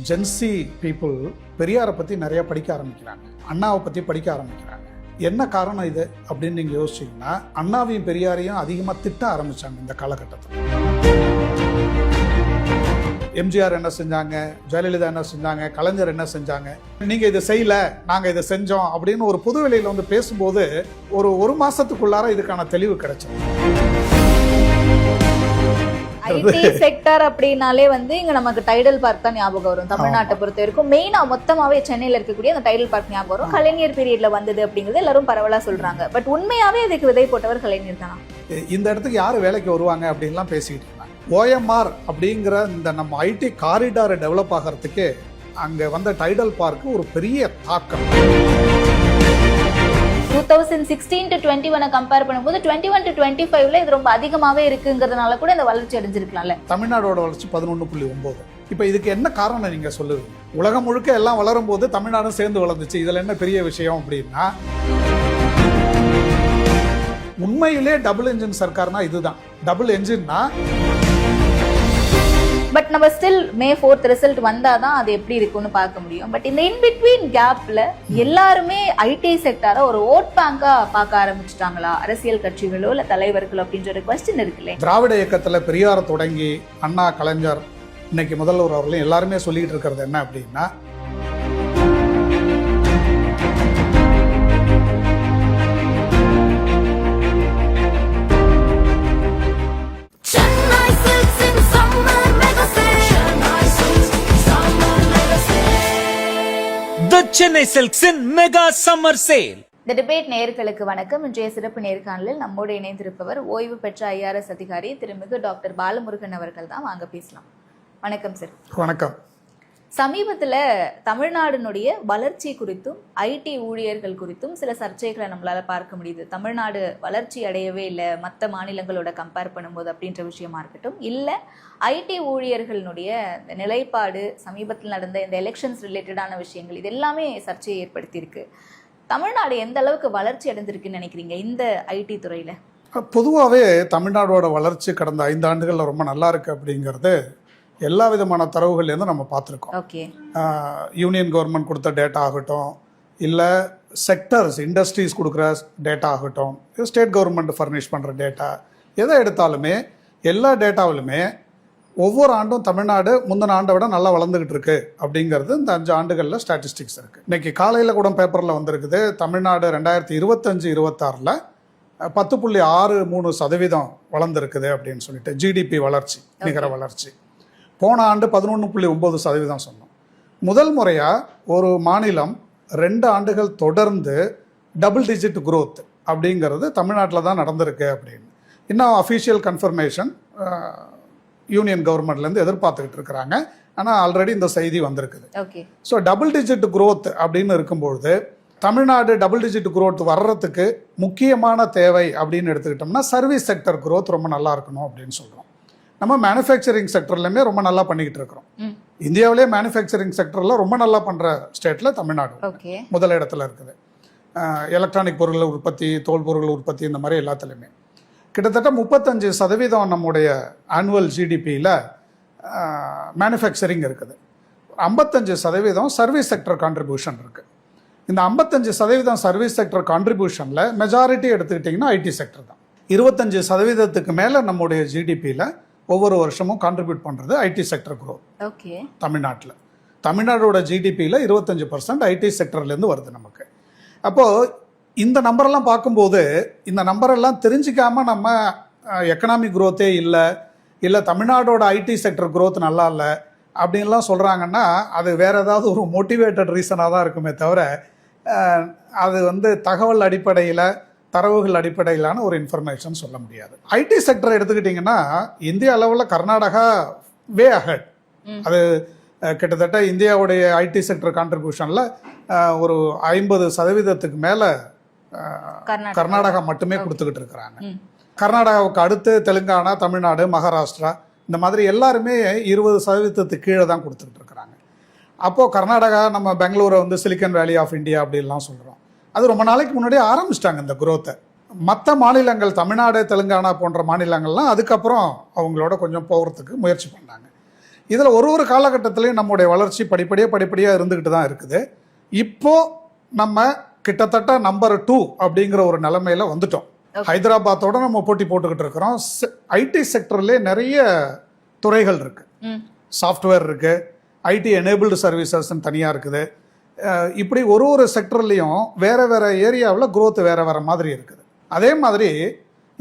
Gen Z people பெரியாரை பற்றி நிறைய படிக்க ஆரம்பிக்கிறாங்க, அண்ணாவை பற்றி படிக்க ஆரம்பிக்கிறாங்க. என்ன காரணம் இது அப்படின்னு நீங்கள் யோசிச்சிங்கன்னா, அண்ணாவையும் பெரியாரையும் அதிகமாக திட்ட ஆரம்பித்தாங்க இந்த காலகட்டத்தில். எம்ஜிஆர் என்ன செஞ்சாங்க, ஜெயலலிதா என்ன செஞ்சாங்க, கலைஞர் என்ன செஞ்சாங்க, நீங்கள் இதை செய்யல நாங்கள் இதை செஞ்சோம் அப்படின்னு ஒரு பொது வெளியில் வந்து பேசும்போது ஒரு மாசத்துக்குள்ளார இதுக்கான தெளிவு கிடைச்சது. ஐடி செக்டர் அப்படின்னாலே வந்து இங்க நமக்கு டைடல் பார்க் தான் ஞாபகம் வரும். தமிழ்நாட்டை பொறுத்த வரைக்கும் மெயினா மொத்தமாவே சென்னையில இருக்கக்கூடிய அந்த டைடல் பார்க் ஞாபகம் வரும். கலைஞர் பீரியட்ல வந்தது அப்படிங்கிறது எல்லாரும் பரவலா சொல்றாங்க. பட் உண்மையாவே அதுக்கு விதை போட்டவர் கலைஞர் தானா? இந்த இடத்துக்கு யாரு வேலைக்கு வருவாங்க அப்படின்லாம் பேசிக்கிட்டு இருந்தாங்க. OMR அப்படிங்கிற இந்த நம்ம ஐடி காரிடார் டெவலப் ஆகிறதுக்கு அங்க வந்த டைடல் பார்க் ஒரு பெரிய தாக்கம். 2016 to 21 கம்பேர் பண்ணும்போது 21 to 25ல இது ரொம்ப அதிகமாவே இருக்குங்கிறதுனால கூட இந்த வளர்ச்சி அடைஞ்சிருக்கலாம்ல. தமிழ்நாடோட வளர்ச்சி 11.9. இப்ப இதுக்கு என்ன காரணம் நீங்க சொல்லுவீங்க? உலகம் முழுக்க எல்லாம் வளரும் போது தமிழ்நாடும் சேர்ந்து வளர்ந்துச்சு, இதுல என்ன பெரிய விஷயம் அப்படின்னா, உண்மையிலே டபுள் என்ஜின் சர்க்கார்னா இதுதான். டபுள் என்ஜின்னா பட் நம்ம ஸ்டில் May 4th ரிசல்ட் வந்தாதான் அது எப்படி இருக்குன்னு பார்க்க முடியும். பட் இந்த இன்பிட்வீன் கேப்ல எல்லாருமே ஐடி செக்டாரை ஒரு ஓட் பேங்கா பார்க்க ஆரம்பிச்சுட்டாங்களா, அரசியல் கட்சிகளோ இல்ல தலைவர்களோ அப்படின்ற ஒரு கொஸ்டின் இருக்குல்ல. திராவிட இயக்கத்துல பெரியார் தொடங்கி அண்ணா, கலைஞர், இன்னைக்கு முதல்வர் அவர்களும் எல்லாருமே சொல்லிட்டு இருக்கிறது என்ன அப்படின்னா, The Chennai Silks in Mega Summer Sale. The Debate நேயர்களுக்கு வணக்கம். இன்றைய சிறப்பு நேர்காணலில் நம்மோடு இணைந்திருப்பவர் ஓய்வு பெற்ற IRS அதிகாரி திருமிகு டாக்டர் பாலமுருகன் அவர்கள் தான். வாங்க பேசலாம். வணக்கம் சார். வணக்கம். சமீபத்தில் தமிழ்நாடுனுடைய வளர்ச்சி குறித்தும் ஐடி ஊழியர்கள் குறித்தும் சில சர்ச்சைகளை நம்மளால பார்க்க முடியுது. தமிழ்நாடு வளர்ச்சி அடையவே இல்லை மற்ற மாநிலங்களோட கம்பேர் பண்ணும்போது அப்படின்ற விஷயமா இருக்கட்டும், இல்லை ஐடி ஊழியர்களுடைய நிலைப்பாடு, சமீபத்தில் நடந்த இந்த எலெக்ஷன்ஸ் ரிலேட்டடான விஷயங்கள், இது எல்லாமே சர்ச்சையை ஏற்படுத்தியிருக்கு. தமிழ்நாடு எந்த அளவுக்கு வளர்ச்சி அடைஞ்சிருக்குன்னு நினைக்கிறீங்க இந்த ஐடி துறையில? பொதுவாகவே தமிழ்நாடோட வளர்ச்சி கடந்த 5 ஆண்டுகளில் ரொம்ப நல்லா இருக்கு அப்படிங்கிறது எல்லா விதமான தரவுகள்லேருந்து நம்ம பார்த்துருக்கோம். ஓகே, யூனியன் கவர்மெண்ட் கொடுத்த டேட்டா ஆகட்டும், இல்லை செக்டர்ஸ் இண்டஸ்ட்ரீஸ் கொடுக்குற டேட்டா ஆகட்டும், ஸ்டேட் கவர்மெண்ட் ஃபர்னிஷ் பண்ணுற டேட்டா, எதை எடுத்தாலுமே எல்லா டேட்டாவிலுமே ஒவ்வொரு ஆண்டும் தமிழ்நாடு முந்தின ஆண்டை விட நல்லா வளர்ந்துக்கிட்டு இருக்கு அப்படிங்கிறது இந்த 5 ஆண்டுகளில் ஸ்டாட்டிஸ்டிக்ஸ் இருக்குது. இன்னைக்கு காலையில் கூட பேப்பரில் வந்திருக்குது, தமிழ்நாடு 2025-26 10.63% வளர்ந்துருக்குது அப்படின்னு சொல்லிட்டு. ஜிடிபி வளர்ச்சி, நிகர வளர்ச்சி போன ஆண்டு 11.9% சொன்னோம். முதல் முறையாக ஒரு மாநிலம் 2 ஆண்டுகள் தொடர்ந்து டபுள் டிஜிட் குரோத் அப்படிங்கிறது தமிழ்நாட்டில் தான் நடந்திருக்கு அப்படின்னு. இன்னும் அஃபீஷியல் கன்ஃபர்மேஷன் யூனியன் கவர்மெண்ட்லேருந்து எதிர்பார்த்துக்கிட்டு இருக்கிறாங்க. ஆனால் ஆல்ரெடி இந்த செய்தி வந்திருக்குது. ஸோ டபுள் டிஜிட் குரோத் அப்படின்னு இருக்கும்பொழுது தமிழ்நாடு டபுள் டிஜிட் குரோத் வர்றதுக்கு முக்கியமான தேவை அப்படின்னு எடுத்துக்கிட்டோம்னா சர்வீஸ் செக்டர் குரோத் ரொம்ப நல்லா இருக்கணும் அப்படின்னு சொல்கிறோம். நம்ம மேனுஃபேக்சரிங் செக்டர்லையுமே ரொம்ப நல்லா பண்ணிக்கிட்டு இருக்கிறோம். இந்தியாவிலே மேனுஃபேக்சரிங் செக்டரில் ரொம்ப நல்லா பண்ணுற ஸ்டேட்டில் தமிழ்நாடு முதல் இடத்துல இருக்குது. எலக்ட்ரானிக் பொருட்கள் உற்பத்தி, தோல் பொருட்கள் உற்பத்தி, இந்த மாதிரி எல்லாத்துலேயுமே கிட்டத்தட்ட 35% நம்முடைய ஆனுவல் ஜிடிபியில் மேனுஃபேக்சரிங் இருக்குது. 55% சர்வீஸ் செக்டர் கான்ட்ரிபியூஷன் இருக்குது. இந்த 55% சர்வீஸ் செக்டர் கான்ட்ரிபியூஷனில் மெஜாரிட்டி எடுத்துக்கிட்டிங்கன்னா ஐடி செக்டர் தான். 25% மேலே நம்முடைய ஜிடிபியில் ஒவ்வொரு வருஷமும் கான்ட்ரிபியூட் பண்ணுறது ஐடி செக்டர் குரோத். தமிழ்நாட்டில் தமிழ்நாடோட ஜிடிபியில் 25% ஐடி செக்டர்லேருந்து வருது நமக்கு. அப்போது இந்த நம்பரெல்லாம் பார்க்கும்போது இந்த நம்பரெல்லாம் தெரிஞ்சிக்காமல் நம்ம எக்கனாமிக் குரோத்தே இல்லை தமிழ்நாடோட ஐடி செக்டர் குரோத் நல்லா இல்லை அப்படின்லாம் சொல்கிறாங்கன்னா அது வேறு ஏதாவது ஒரு மோட்டிவேட்டட் ரீசனாக தான் இருக்குமே தவிர அது வந்து தகவல் அடிப்படையில், தரவுகள் அடிப்படையிலான ஒரு இன்ஃபர்மேஷன் சொல்ல முடியாது. ஐடி செக்டர் எடுத்துக்கிட்டிங்கன்னா இந்திய அளவில் கர்நாடகா வே அஹெட். அது கிட்டத்தட்ட இந்தியாவுடைய ஐடி செக்டர் கான்ட்ரிபியூஷனில் ஒரு 50% மேலே கர்நாடகா மட்டுமே கொடுத்துக்கிட்டு இருக்கிறாங்க. கர்நாடகாவுக்கு அடுத்து தெலுங்கானா, தமிழ்நாடு, மகாராஷ்டிரா, இந்த மாதிரி எல்லாருமே 20% கீழே தான் கொடுத்துக்கிட்டு இருக்கிறாங்க. அப்போது கர்நாடகா, நம்ம பெங்களூரை வந்து சிலிக்கன் வேலி ஆஃப் இந்தியா அப்படின்லாம் சொல்கிறோம். அது ரொம்ப நாளைக்கு முன்னாடியே ஆரம்பிச்சிட்டாங்க இந்த குரோத்தை. மற்ற மாநிலங்கள், தமிழ்நாடு, தெலுங்கானா போன்ற மாநிலங்கள்லாம் அதுக்கப்புறம் அவங்களோட கொஞ்சம் போகிறதுக்கு முயற்சி பண்ணாங்க. இதில் ஒரு காலகட்டத்திலையும் நம்முடைய வளர்ச்சி படிப்படியாக இருந்துக்கிட்டு தான் இருக்குது. இப்போ நம்ம கிட்டத்தட்ட நம்பர் 2 அப்படிங்கிற ஒரு நிலைமையில வந்துட்டோம். ஹைதராபாத்தோட நம்ம போட்டி போட்டுக்கிட்டு இருக்கிறோம். ஐடி செக்டர்லேயே நிறைய துறைகள் இருக்கு. சாஃப்ட்வேர் இருக்கு, ஐடி எனேபிள்டு சர்வீசஸ்ன்னு தனியாக இருக்குது. இப்படி ஒரு செக்டர்லேயும் வேற ஏரியாவில் growth வேற மாதிரி இருக்குது. அதே மாதிரி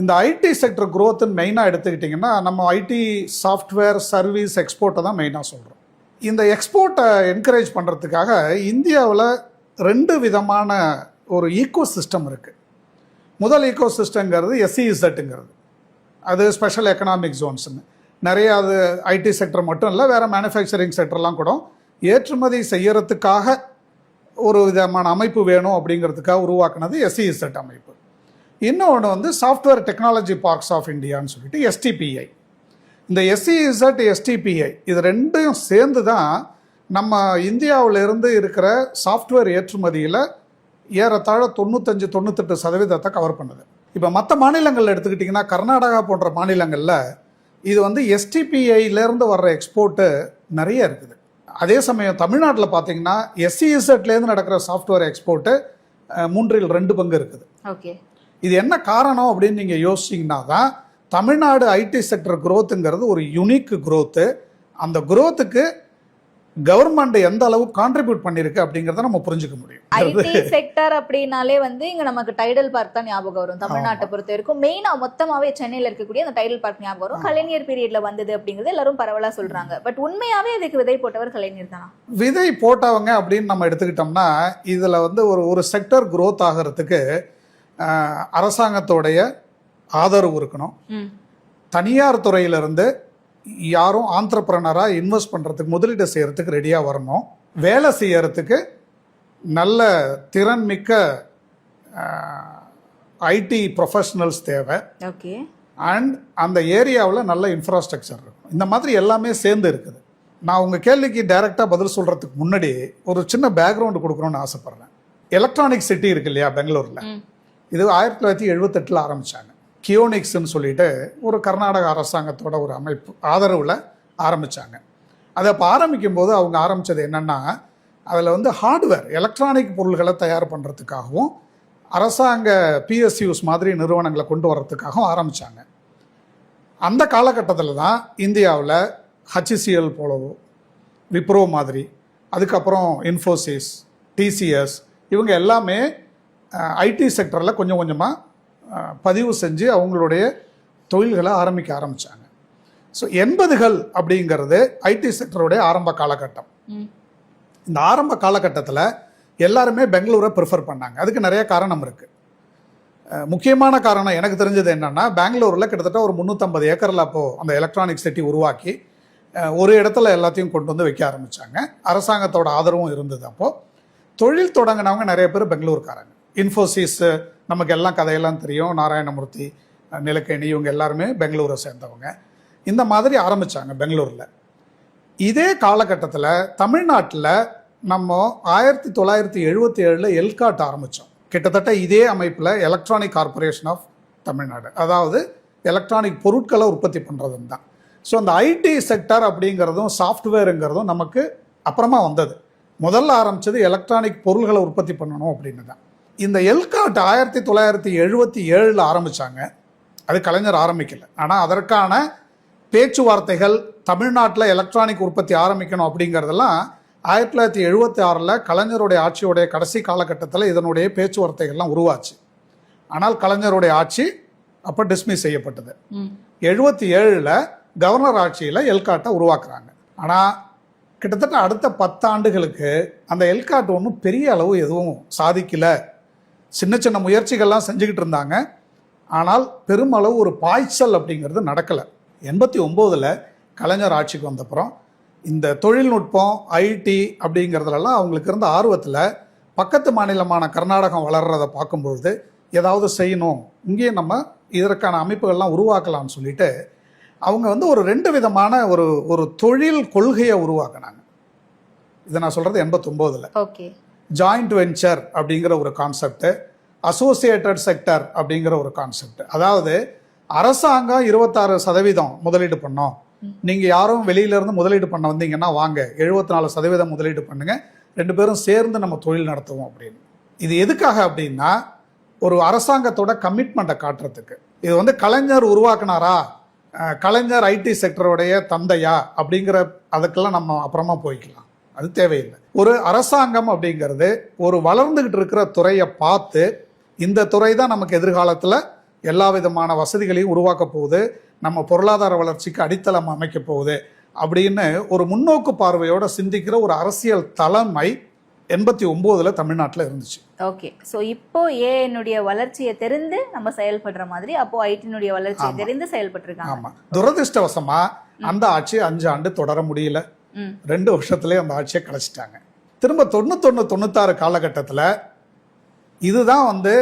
இந்த ஐடி செக்டர் growthன்னு மெயினாக எடுத்துக்கிட்டிங்கன்னா நம்ம ஐடி சாஃப்ட்வேர் சர்வீஸ் எக்ஸ்போர்ட்டை தான் மெயினாக சொல்கிறோம். இந்த எக்ஸ்போர்ட்டை என்கரேஜ் பண்ணுறதுக்காக இந்தியாவில் 2 விதமான ஒரு ஈக்கோ சிஸ்டம் இருக்குது. முதல் ஈக்கோ சிஸ்டங்கிறது SEZங்கிறது, அது ஸ்பெஷல் எக்கனாமிக் ஜோன்ஸ்னு. நிறைய அது ஐடி செக்டர் மட்டும் இல்லை, வேறு மேனுஃபேக்சரிங் செக்டர்லாம் கூட ஏற்றுமதி செய்யறதுக்காக ஒரு விதமான அமைப்பு வேணும் அப்படிங்கிறதுக்காக உருவாக்குனது SEZ அமைப்பு. இன்னொன்று வந்து சாஃப்ட்வேர் டெக்னாலஜி பார்க்ஸ் ஆஃப் இந்தியான்னு சொல்லிட்டு STPI. இந்த SEZ STPI இது ரெண்டையும் சேர்ந்து தான் நம்ம இந்தியாவிலிருந்து இருக்கிற சாஃப்ட்வேர் ஏற்றுமதியில் ஏறத்தாழ 95-98% கவர் பண்ணுது. இப்போ மற்ற மாநிலங்கள் எடுத்துக்கிட்டிங்கன்னா கர்நாடகா போன்ற மாநிலங்களில் இது வந்து STPIலேருந்து வர்ற எக்ஸ்போர்ட்டு நிறைய இருக்குது. அதே சமயம் தமிழ்நாட்டில் பார்த்தீங்கன்னா SEZலேருந்து நடக்கிற சாஃப்ட்வேர் எக்ஸ்போர்ட்டு 3/2 பங்கு இருக்குது. ஓகே, இது என்ன காரணம் அப்படின்னு நீங்கள் யோசிச்சிங்கன்னா தான் தமிழ்நாடு ஐடி செக்டர் growthங்கிறது ஒரு யுனிக் growth. அந்த growthக்கு கவர்மெண்ட் எந்த அளவு கான்ட்ரிபியூட் பண்ணிருக்கு அப்படிங்கறத நம்ம புரிஞ்சுக்க முடியும். ஐடி செக்டர் அப்படின்னாலே வந்து இங்க நமக்கு டைடல் பார்க் தான் ஞாபகம் வரும். தமிழ்நாட்டை பொறுத்த வரைக்கும் மெயினா மொத்தமாவே சென்னையில இருக்கக்கூடிய அந்த டைடல் பார்க் ஞாபகம் வரும். கலைஞர் பீரியட்ல வந்தது அப்படிங்கிறது எல்லாரும் பரவலா சொல்றாங்க. பட் உண்மையாவே அதுக்கு விதை போட்டவர் கலைஞர் தானா? விதை போட்டவங்க அப்படின்னு நம்ம எடுத்துக்கிட்டோம்னா இதுல வந்து ஒரு செக்டர் growth ஆகிறதுக்கு அரசாங்கத்தோடைய ஆதரவு இருக்கணும். தனியார் துறையிலிருந்து யாரும் ஆண்டர்பிரனராக இன்வெஸ்ட் பண்ணுறதுக்கு முதலீடு செய்கிறதுக்கு ரெடியாக வரணும். வேலை செய்யறதுக்கு நல்ல திறன்மிக்க ஐடி ப்ரொஃபஷனல்ஸ் தேவை. ஓகே, அண்ட் அந்த ஏரியாவில் நல்ல இன்ஃப்ராஸ்ட்ரக்சர் இருக்கும். இந்த மாதிரி எல்லாமே சேர்ந்து இருக்குது. நான் உங்கள் கேள்விக்கு டைரெக்டாக பதில் சொல்கிறதுக்கு முன்னாடி ஒரு சின்ன பேக்ரவுண்டு கொடுக்கணும்னு ஆசைப்பட்றேன். எலக்ட்ரானிக் சிட்டி இருக்கு இல்லையா பெங்களூரில், இது 1978 ஆரம்பித்தாங்க. கியோனிக்ஸ்ன்னு சொல்லிட்டு ஒரு கர்நாடக அரசாங்கத்தோட ஒரு அமைப்பு ஆதரவில் ஆரம்பித்தாங்க. அதை அப்போ ஆரம்பிக்கும் போது அவங்க ஆரம்பித்தது என்னென்னா அதில் வந்து ஹார்ட்வேர் எலக்ட்ரானிக் பொருள்களை தயார் பண்ணுறதுக்காகவும் அரசாங்க PSUs மாதிரி நிறுவனங்களை கொண்டு வர்றதுக்காகவும் ஆரம்பித்தாங்க. அந்த காலகட்டத்தில் தான் இந்தியாவில் HCL போலவோ விப்ரோ மாதிரி, அதுக்கப்புறம் இன்ஃபோசிஸ், TCS இவங்க எல்லாமே ஐடி செக்டரில் கொஞ்சம் கொஞ்சமாக பதிவு செஞ்சு அவங்களுடைய தொழில்களை ஆரம்பிக்க ஆரம்பித்தாங்க. ஸோ 80கள் அப்படிங்கிறது ஐடி செக்டருடைய ஆரம்ப காலகட்டம். இந்த ஆரம்ப காலகட்டத்தில் எல்லாருமே பெங்களூரை ப்ரிஃபர் பண்ணாங்க. அதுக்கு நிறைய காரணம் இருக்குது. முக்கியமான காரணம் எனக்கு தெரிஞ்சது என்னென்னா பெங்களூரில் கிட்டத்தட்ட ஒரு 350 ஏக்கரில் அப்போது அந்த எலக்ட்ரானிக் சிட்டி உருவாக்கி ஒரு இடத்துல எல்லாத்தையும் கொண்டு வந்து வைக்க ஆரம்பித்தாங்க. அரசாங்கத்தோட ஆதரவும் இருந்தது. அப்போது தொழில் தொடங்கினவங்க நிறைய பேர் பெங்களூருக்காரங்க. இன்ஃபோசிஸ் நமக்கு எல்லாம் கதையெல்லாம் தெரியும், நாராயணமூர்த்தி, நிலக்கேணி, இவங்க எல்லாருமே பெங்களூரை சேர்ந்தவங்க. இந்த மாதிரி ஆரம்பித்தாங்க பெங்களூரில். இதே காலகட்டத்தில் தமிழ்நாட்டில் நம்ம 1977 எல்காட் ஆரம்பித்தோம். கிட்டத்தட்ட இதே அமைப்பில் எலக்ட்ரானிக் கார்பரேஷன் ஆஃப் தமிழ்நாடு, அதாவது எலக்ட்ரானிக் பொருட்களை உற்பத்தி பண்ணுறதுன்னு தான். ஸோ அந்த ஐடி செக்டர் அப்படிங்கிறதும் சாஃப்ட்வேருங்கிறதும் நமக்கு அப்புறமா வந்தது. முதல்ல ஆரம்பித்தது எலக்ட்ரானிக் பொருள்களை உற்பத்தி பண்ணணும் அப்படின்னு தான். இந்த எல்காட் 1977 ஆரம்பித்தாங்க. அது கலைஞர் ஆரம்பிக்கல. ஆனால் அதற்கான பேச்சுவார்த்தைகள் தமிழ்நாட்டில் எலக்ட்ரானிக் உற்பத்தி ஆரம்பிக்கணும் அப்படிங்கிறதெல்லாம் 1976 கலைஞருடைய ஆட்சியோடைய கடைசி காலகட்டத்தில் இதனுடைய பேச்சுவார்த்தைகள்லாம் உருவாச்சு. ஆனால் கலைஞருடைய ஆட்சி அப்போ டிஸ்மிஸ் செய்யப்பட்டது. 77 கவர்னர் ஆட்சியில் எல்காட்டை உருவாக்குறாங்க. ஆனால் கிட்டத்தட்ட அடுத்த 10 ஆண்டுகளுக்கு அந்த எல்காட் ஒன்றும் பெரிய அளவு எதுவும் சாதிக்கல. சின்ன சின்ன முயற்சிகள்லாம் செஞ்சுக்கிட்டு இருந்தாங்க. ஆனால் பெருமளவு ஒரு பாய்ச்சல் அப்படிங்கிறது நடக்கலை. 89 கலைஞர் ஆட்சிக்கு வந்தப்புறம் இந்த தொழில்நுட்பம் ஐடி அப்படிங்கிறதுலலாம் அவங்களுக்கு இருந்த ஆர்வத்தில் பக்கத்து மாநிலமான கர்நாடகம் வளர்றதை பார்க்கும்பொழுது ஏதாவது செய்யணும், இங்கேயும் நம்ம இதற்கான அமைப்புகள்லாம் உருவாக்கலாம்னு சொல்லிட்டு அவங்க வந்து ஒரு 2 விதமான ஒரு தொழில் கொள்கையை உருவாக்குனாங்க. இதை நான் சொல்கிறது 89. ஓகே, ஜாயிண்ட் வெஞ்சர் அப்படிங்கிற ஒரு கான்செப்ட், அசோசியேட்டட் செக்டர் அப்படிங்கிற ஒரு கான்செப்ட். அதாவது அரசாங்கம் 26% முதலீடு பண்ணோம், நீங்கள் யாரும் வெளியிலேருந்து முதலீடு பண்ண வந்தீங்கன்னா வாங்க 74% முதலீடு பண்ணுங்க, 2 பேரும் சேர்ந்து நம்ம தொழில் நடத்துவோம் அப்படின்னு. இது எதுக்காக அப்படின்னா ஒரு அரசாங்கத்தோட கமிட்மெண்ட்டை காட்டுறதுக்கு. இது வந்து கலைஞர் உருவாக்குனாரா, கலைஞர் ஐடி செக்டருடைய தந்தையா அப்படிங்கிற அதுக்கெல்லாம் நம்ம அப்புறமா போய்க்கலாம், அது தேவையில்லை. ஒரு அரசாங்கம் அப்படிங்கிறது ஒரு வளர்ந்துகிட்டு இருக்கிற துறையை பார்த்து இந்த துறை தான் நமக்கு எதிர்காலத்தில் எல்லா விதமான வசதிகளையும் உருவாக்க போகுது, நம்ம பொருளாதார வளர்ச்சிக்கு அடித்தளம் அமைக்க போகுது அப்படின்னு ஒரு முன்னோக்கு பார்வையோட சிந்திக்கிற ஒரு அரசியல் தலைமை 89ல் தமிழ்நாட்டில் இருந்துச்சு. ஓகே, ஸோ இப்போ ஏனுடைய வளர்ச்சியை தெரிந்து நம்ம செயல்படுற மாதிரி அப்போ ஐடினுடைய வளர்ச்சியை தெரிந்து செயல்பட்டுருக்காங்க. ஆமாம், துரதிருஷ்டவசமா அந்த ஆட்சி 5 ஆண்டு தொடர முடியல, 2 வருஷத்துலேயே அந்த ஆட்சியை கலைச்சிட்டாங்க. திரும்ப 91-96 காலகட்டத்தில் இதுதான் வந்து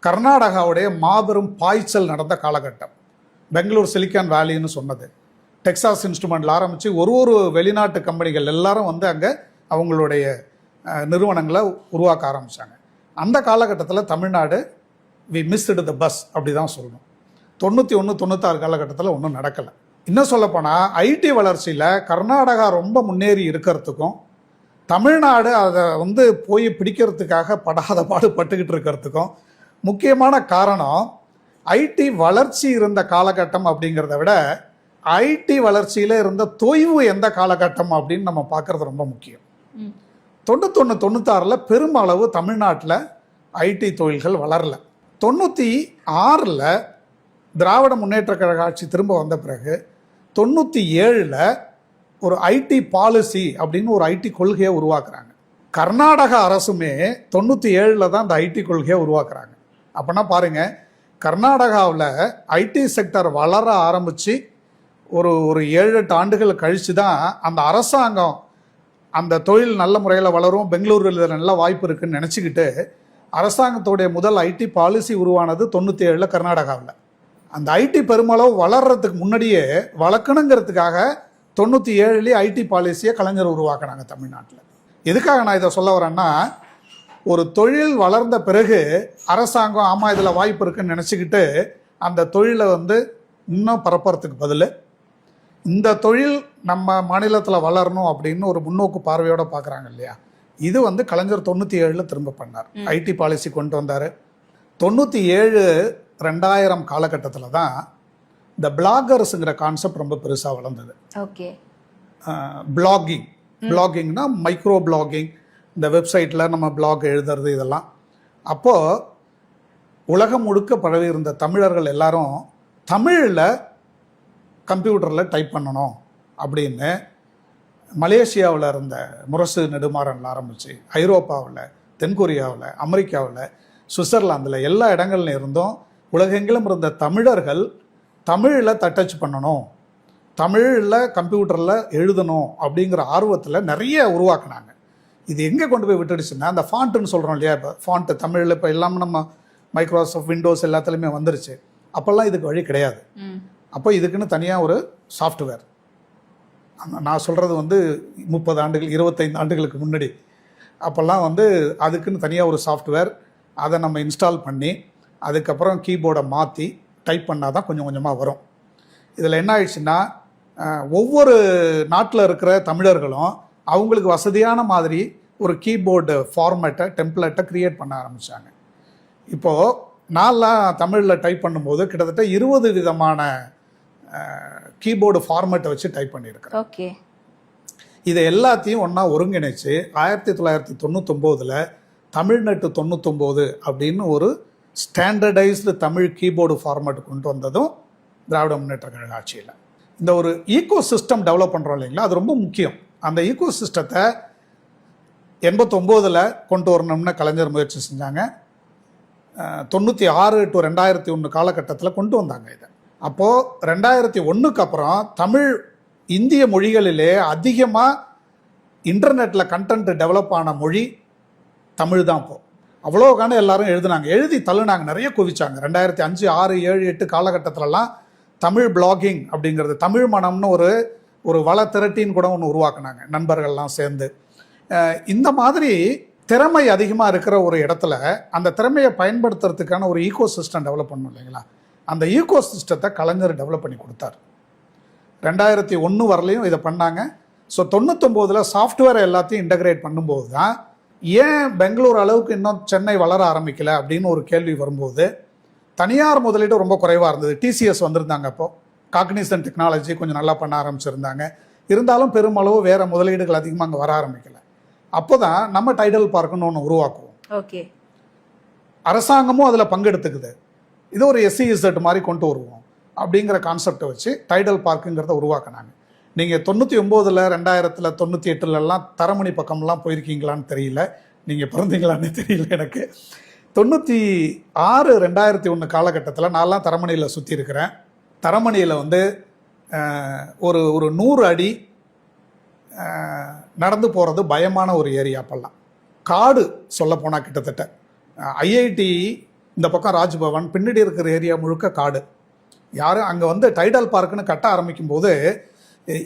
கர்நாடகாவுடைய மாபெரும் பாய்ச்சல் நடந்த காலகட்டம். பெங்களூர் சிலிக்கான் வேலின்னு சொன்னது, டெக்சாஸ் இன்ஸ்ட்ருமெண்ட்ல ஆரம்பித்து ஒரு வெளிநாட்டு கம்பெனிகள் எல்லாரும் வந்து அங்கே அவங்களுடைய நிறுவனங்களை உருவாக்க ஆரம்பித்தாங்க. அந்த காலகட்டத்தில் Tamil Nadu we missed the bus அப்படி தான் சொல்லணும். 91-96 காலகட்டத்தில் ஒன்றும் நடக்கலை. இன்னும் சொல்லப்போனால் ஐடி வளர்ச்சியில் கர்நாடகா ரொம்ப முன்னேறி இருக்கிறதுக்கும் தமிழ்நாடு அதை வந்து போய் பிடிக்கிறதுக்காக படாத பாடுபட்டுக்கிட்டு இருக்கிறதுக்கும் முக்கியமான காரணம் ஐடி வளர்ச்சி இருந்த காலகட்டம் அப்படிங்கிறத விட ஐடி வளர்ச்சியில் இருந்த தொய்வு எந்த காலகட்டம் அப்படின்னு நம்ம பார்க்கறது ரொம்ப முக்கியம். 91-96 பெருமளவு தமிழ்நாட்டில் ஐடி தொழில்கள் வளரல. 96 திராவிட முன்னேற்ற கழக ஆட்சி திரும்ப வந்த பிறகு 97 ஒரு ஐடி பாலிசி அப்படின்னு ஒரு ஐடி கொள்கையை உருவாக்குறாங்க. கர்நாடக அரசுமே 97 தான் அந்த ஐடி கொள்கையை உருவாக்குறாங்க. அப்படின்னா பாருங்க, கர்நாடகாவில் ஐடி செக்டர் வளர ஆரம்பித்து ஒரு 7-8 ஆண்டுகள் கழித்து தான் அந்த அரசாங்கம் அந்த தொழில் நல்ல முறையில் வளரும், பெங்களூரில் நல்ல வாய்ப்பு இருக்குன்னு நினச்சிக்கிட்டு அரசாங்கத்துடைய முதல் ஐடி பாலிசி உருவானது 97 கர்நாடகாவில். அந்த ஐடி பெருமளவு வளர்கிறதுக்கு முன்னாடியே வளர்க்கணுங்கிறதுக்காக 97 ஐடி பாலிசியை கலைஞர் உருவாக்குனாங்க தமிழ்நாட்டில். எதுக்காக நான் இதை சொல்ல வரேன்னா, ஒரு தொழில் வளர்ந்த பிறகு அரசாங்கம் ஆமாம் இதில் வாய்ப்பு இருக்குன்னு நினச்சிக்கிட்டு அந்த தொழிலை வந்து இன்னும் பரப்புறதுக்கு பதில் இந்த தொழில் நம்ம மாநிலத்தில் வளரணும் அப்படின்னு ஒரு முன்னோக்கு பார்வையோடு பார்க்குறாங்க இல்லையா. இது வந்து கலைஞர் 97 திரும்ப பண்ணார், ஐடி பாலிசி கொண்டு வந்தார். 97-2000 காலகட்டத்தில் தான் இந்த பிளாகர்ஸுங்கிற கான்செப்ட் ரொம்ப பெருசாக வளர்ந்தது. ஓகே, பிளாகிங்னா மைக்ரோ பிளாகிங், இந்த வெப்சைட்டில் நம்ம பிளாக் எழுதுறது இதெல்லாம். அப்போது உலகம் முழுக்க பரவி இருந்த தமிழர்கள் எல்லாரும் தமிழில் கம்ப்யூட்டரில் டைப் பண்ணணும் அப்படின்னு மலேசியாவில் இருந்த முரசு நெடுமாறனில் ஆரம்பித்து ஐரோப்பாவில், தென்கொரியாவில், அமெரிக்காவில், சுவிட்சர்லாந்தில் எல்லா இடங்கள்ல இருந்தும் உலகெங்கிலும் இருந்த தமிழர்கள் தமிழில் தட்டச்சு பண்ணணும், தமிழில் கம்ப்யூட்டரில் எழுதணும் அப்படிங்கிற ஆர்வத்தில் நிறைய உருவாக்குனாங்க. இது எங்கே கொண்டு போய் விட்டுடுச்சுன்னா, அந்த ஃபாண்ட்டுன்னு சொல்கிறோம் இல்லையா, இப்போ ஃபாண்ட்டு தமிழில் இப்போ எல்லாமே நம்ம மைக்ரோசாஃப்ட் விண்டோஸ் எல்லாத்துலேயுமே வந்துருச்சு. அப்போல்லாம் இதுக்கு வழி கிடையாது. அப்போ இதுக்குன்னு தனியாக ஒரு சாஃப்ட்வேர், நான் சொல்கிறது வந்து 30 ஆண்டுகள் 25 ஆண்டுகளுக்கு முன்னாடி, அப்போல்லாம் வந்து அதுக்குன்னு தனியாக ஒரு சாஃப்ட்வேர், அதை நம்ம இன்ஸ்டால் பண்ணி அதுக்கப்புறம் கீபோர்டை மாற்றி டைப் பண்ணால் தான் கொஞ்சம் கொஞ்சமாக வரும். இதில் என்ன ஆயிடுச்சுன்னா, ஒவ்வொரு நாட்டில் இருக்கிற தமிழர்களும் அவங்களுக்கு வசதியான மாதிரி ஒரு கீபோர்டு ஃபார்மேட்டை டெம்ப்ளேட்டை க்ரியேட் பண்ண ஆரம்பித்தாங்க. இப்போது நான்லாம் தமிழில் டைப் பண்ணும்போது கிட்டத்தட்ட 20 விதமான கீபோர்டு ஃபார்மேட்டை வச்சு டைப் பண்ணியிருக்கிறேன். ஓகே, இதை எல்லாத்தையும் ஒன்றா ஒருங்கிணைச்சு 1999 தமிழ்நெட் 99 அப்படின்னு ஒரு ஸ்டாண்டர்டைஸ்டு தமிழ் கீபோர்டு ஃபார்மேட் கொண்டு வந்ததும் திராவிட முன்னேற்ற கழக ஆட்சியில். இந்த ஒரு ஈகோ சிஸ்டம் டெவலப் பண்ணுறோம் இல்லைங்களா, அது ரொம்ப முக்கியம். அந்த ஈகோ சிஸ்டத்தை 89 கொண்டு வரணும்னு கலைஞர் முயற்சி செஞ்சாங்க. 96-2001 காலகட்டத்தில் கொண்டு வந்தாங்க இதை. அப்போது 2001க்கு அப்புறம் தமிழ் இந்திய மொழிகளிலே அதிகமாக இன்டர்நெட்டில் கண்டென்ட் டெவலப் ஆன மொழி தமிழ் தான். இப்போது அவ்வளோக்கான எல்லாரும் எழுதுனாங்க, எழுதி தள்ளுனாங்க, நிறைய குவிச்சாங்க. 2005, 6, 7, 8 காலகட்டத்திலலாம் தமிழ் பிளாகிங் அப்படிங்கிறது, தமிழ் மனம்னு ஒரு வள திரட்டின்னு கூட ஒன்று உருவாக்குனாங்க நண்பர்கள்லாம் சேர்ந்து. இந்த மாதிரி திறமை அதிகமாக இருக்கிற ஒரு இடத்துல அந்த திறமையை பயன்படுத்துறதுக்கான ஒரு ஈகோ சிஸ்டம் டெவலப் பண்ணணும் இல்லைங்களா. அந்த ஈகோ சிஸ்டத்தை கலைஞர் டெவலப் பண்ணி கொடுத்தார். 2001 வரலையும் இதை பண்ணாங்க. ஸோ 99 சாஃப்ட்வேரை எல்லாத்தையும் இன்டகிரேட் பண்ணும்போது தான் ஏன் பெங்களூர் அளவுக்கு இன்னும் சென்னை வளர ஆரம்பிக்கல அப்படின்னு ஒரு கேள்வி வரும்போது தனியார் முதலீடு ரொம்ப குறைவாக இருந்தது. டிசிஎஸ் வந்திருந்தாங்க, அப்போது காக்னிசன்ட் டெக்னாலஜி கொஞ்சம் நல்லா பண்ண ஆரம்பிச்சிருந்தாங்க. இருந்தாலும் பெருமளவு வேறு முதலீடுகள் அதிகமாக அங்கே வர ஆரம்பிக்கல. அப்போ தான் நம்ம டைடல் பார்க்குன்னு ஒன்று உருவாக்குவோம். ஓகே, அரசாங்கமும் அதில் பங்கெடுத்துக்குது. இது ஒரு SEZ மாதிரி கொண்டு வருவோம் அப்படிங்கிற கான்செப்டை வச்சு டைடல் பார்க்குங்கிறத உருவாக்குனாங்க. நீங்கள் 99, 2000, 98 தரமணி பக்கம்லாம் போயிருக்கீங்களான்னு தெரியல, நீங்கள் பிறந்தீங்களான்னு தெரியல எனக்கு. 96, 2001 காலகட்டத்தில் நான்லாம் தரமணியில் சுற்றி இருக்கிறேன். தரமணியில் வந்து ஒரு 100 அடி நடந்து போகிறது பயமான ஒரு ஏரியா. அப்பெல்லாம் காடு சொல்ல போனால் கிட்டத்தட்ட IIT இந்த பக்கம் ராஜ்பவன் பின்னாடி இருக்கிற ஏரியா முழுக்க காடு. யாரும் அங்கே வந்து டைடல் பார்க்குன்னு கட்ட ஆரம்பிக்கும் போது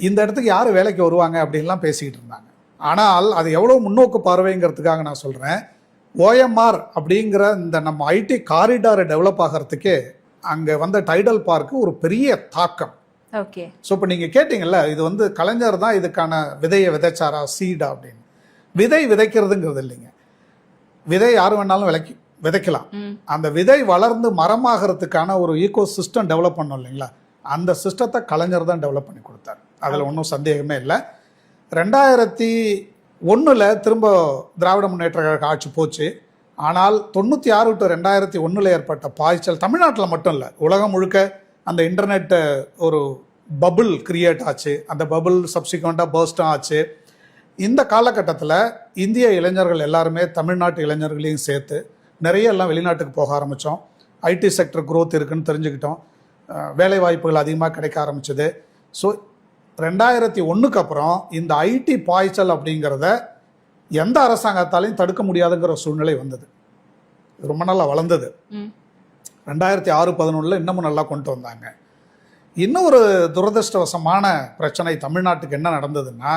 இந்த இடத்துக்கு யார் வேலைக்கு வருவாங்க அப்படின்லாம் பேசிக்கிட்டு இருந்தாங்க. ஆனால் அது எவ்வளோ முன்னோக்கு பார்வைங்கிறதுக்காக நான் சொல்கிறேன், OMR அப்படிங்கிற இந்த நம்ம IT காரிடாரை டெவலப் ஆகிறதுக்கே அங்கே வந்த டைடல் பார்க்கு ஒரு பெரிய தாக்கம். ஓகே. ஸோ இப்போ நீங்கள் கேட்டிங்கல்ல, இது வந்து கலைஞர் தான் இதுக்கான விதையை விதைச்சாரா, சீடா அப்படின்னு. விதை விதைக்கிறதுங்கிறது இல்லைங்க, விதை யார் வேணாலும் விதைக்கலாம். அந்த விதை வளர்ந்து மரமாகிறதுக்கான ஒரு ஈகோ சிஸ்டம் டெவலப் பண்ணோம் இல்லைங்களா, அந்த சிஸ்டத்தை கலைஞர் தான் டெவலப் பண்ணி கொடுத்தார். அதில் ஒன்றும் சந்தேகமே இல்லை. 2001 திரும்ப திராவிட முன்னேற்ற கழக ஆட்சி போச்சு. ஆனால் 96 to 2001 ஏற்பட்ட பாய்ச்சல் தமிழ்நாட்டில் மட்டும் இல்லை, உலகம் முழுக்க அந்த இன்டர்நெட் ஒரு பபுள் கிரியேட் ஆச்சு. அந்த பபுள் சப்சிக்வெண்ட்டாக பர்ஸ்டும் ஆச்சு. இந்த காலகட்டத்தில் இந்திய இளைஞர்கள் எல்லாருமே தமிழ்நாட்டு இளைஞர்களையும் சேர்த்து நிறைய எல்லாம் வெளிநாட்டுக்கு போக ஆரம்பித்தோம். IT செக்டர் growth இருக்குன்னு தெரிஞ்சுக்கிட்டோம். வேலை வாய்ப்புகள் அதிகமாக கிடைக்க ஆரம்பிச்சது. ஸோ 2001 அப்புறம் இந்த IT பாய்ச்சல் அப்படிங்கிறத எந்த அரசாங்கத்தாலையும் தடுக்க முடியாதுங்கிற சூழ்நிலை வந்தது. ரொம்ப நல்லா வளர்ந்தது. 2006-11 இன்னமும் நல்லா கொண்டு வந்தாங்க. இன்னும் ஒரு துரதிருஷ்டவசமான பிரச்சனை தமிழ்நாட்டுக்கு என்ன நடந்ததுன்னா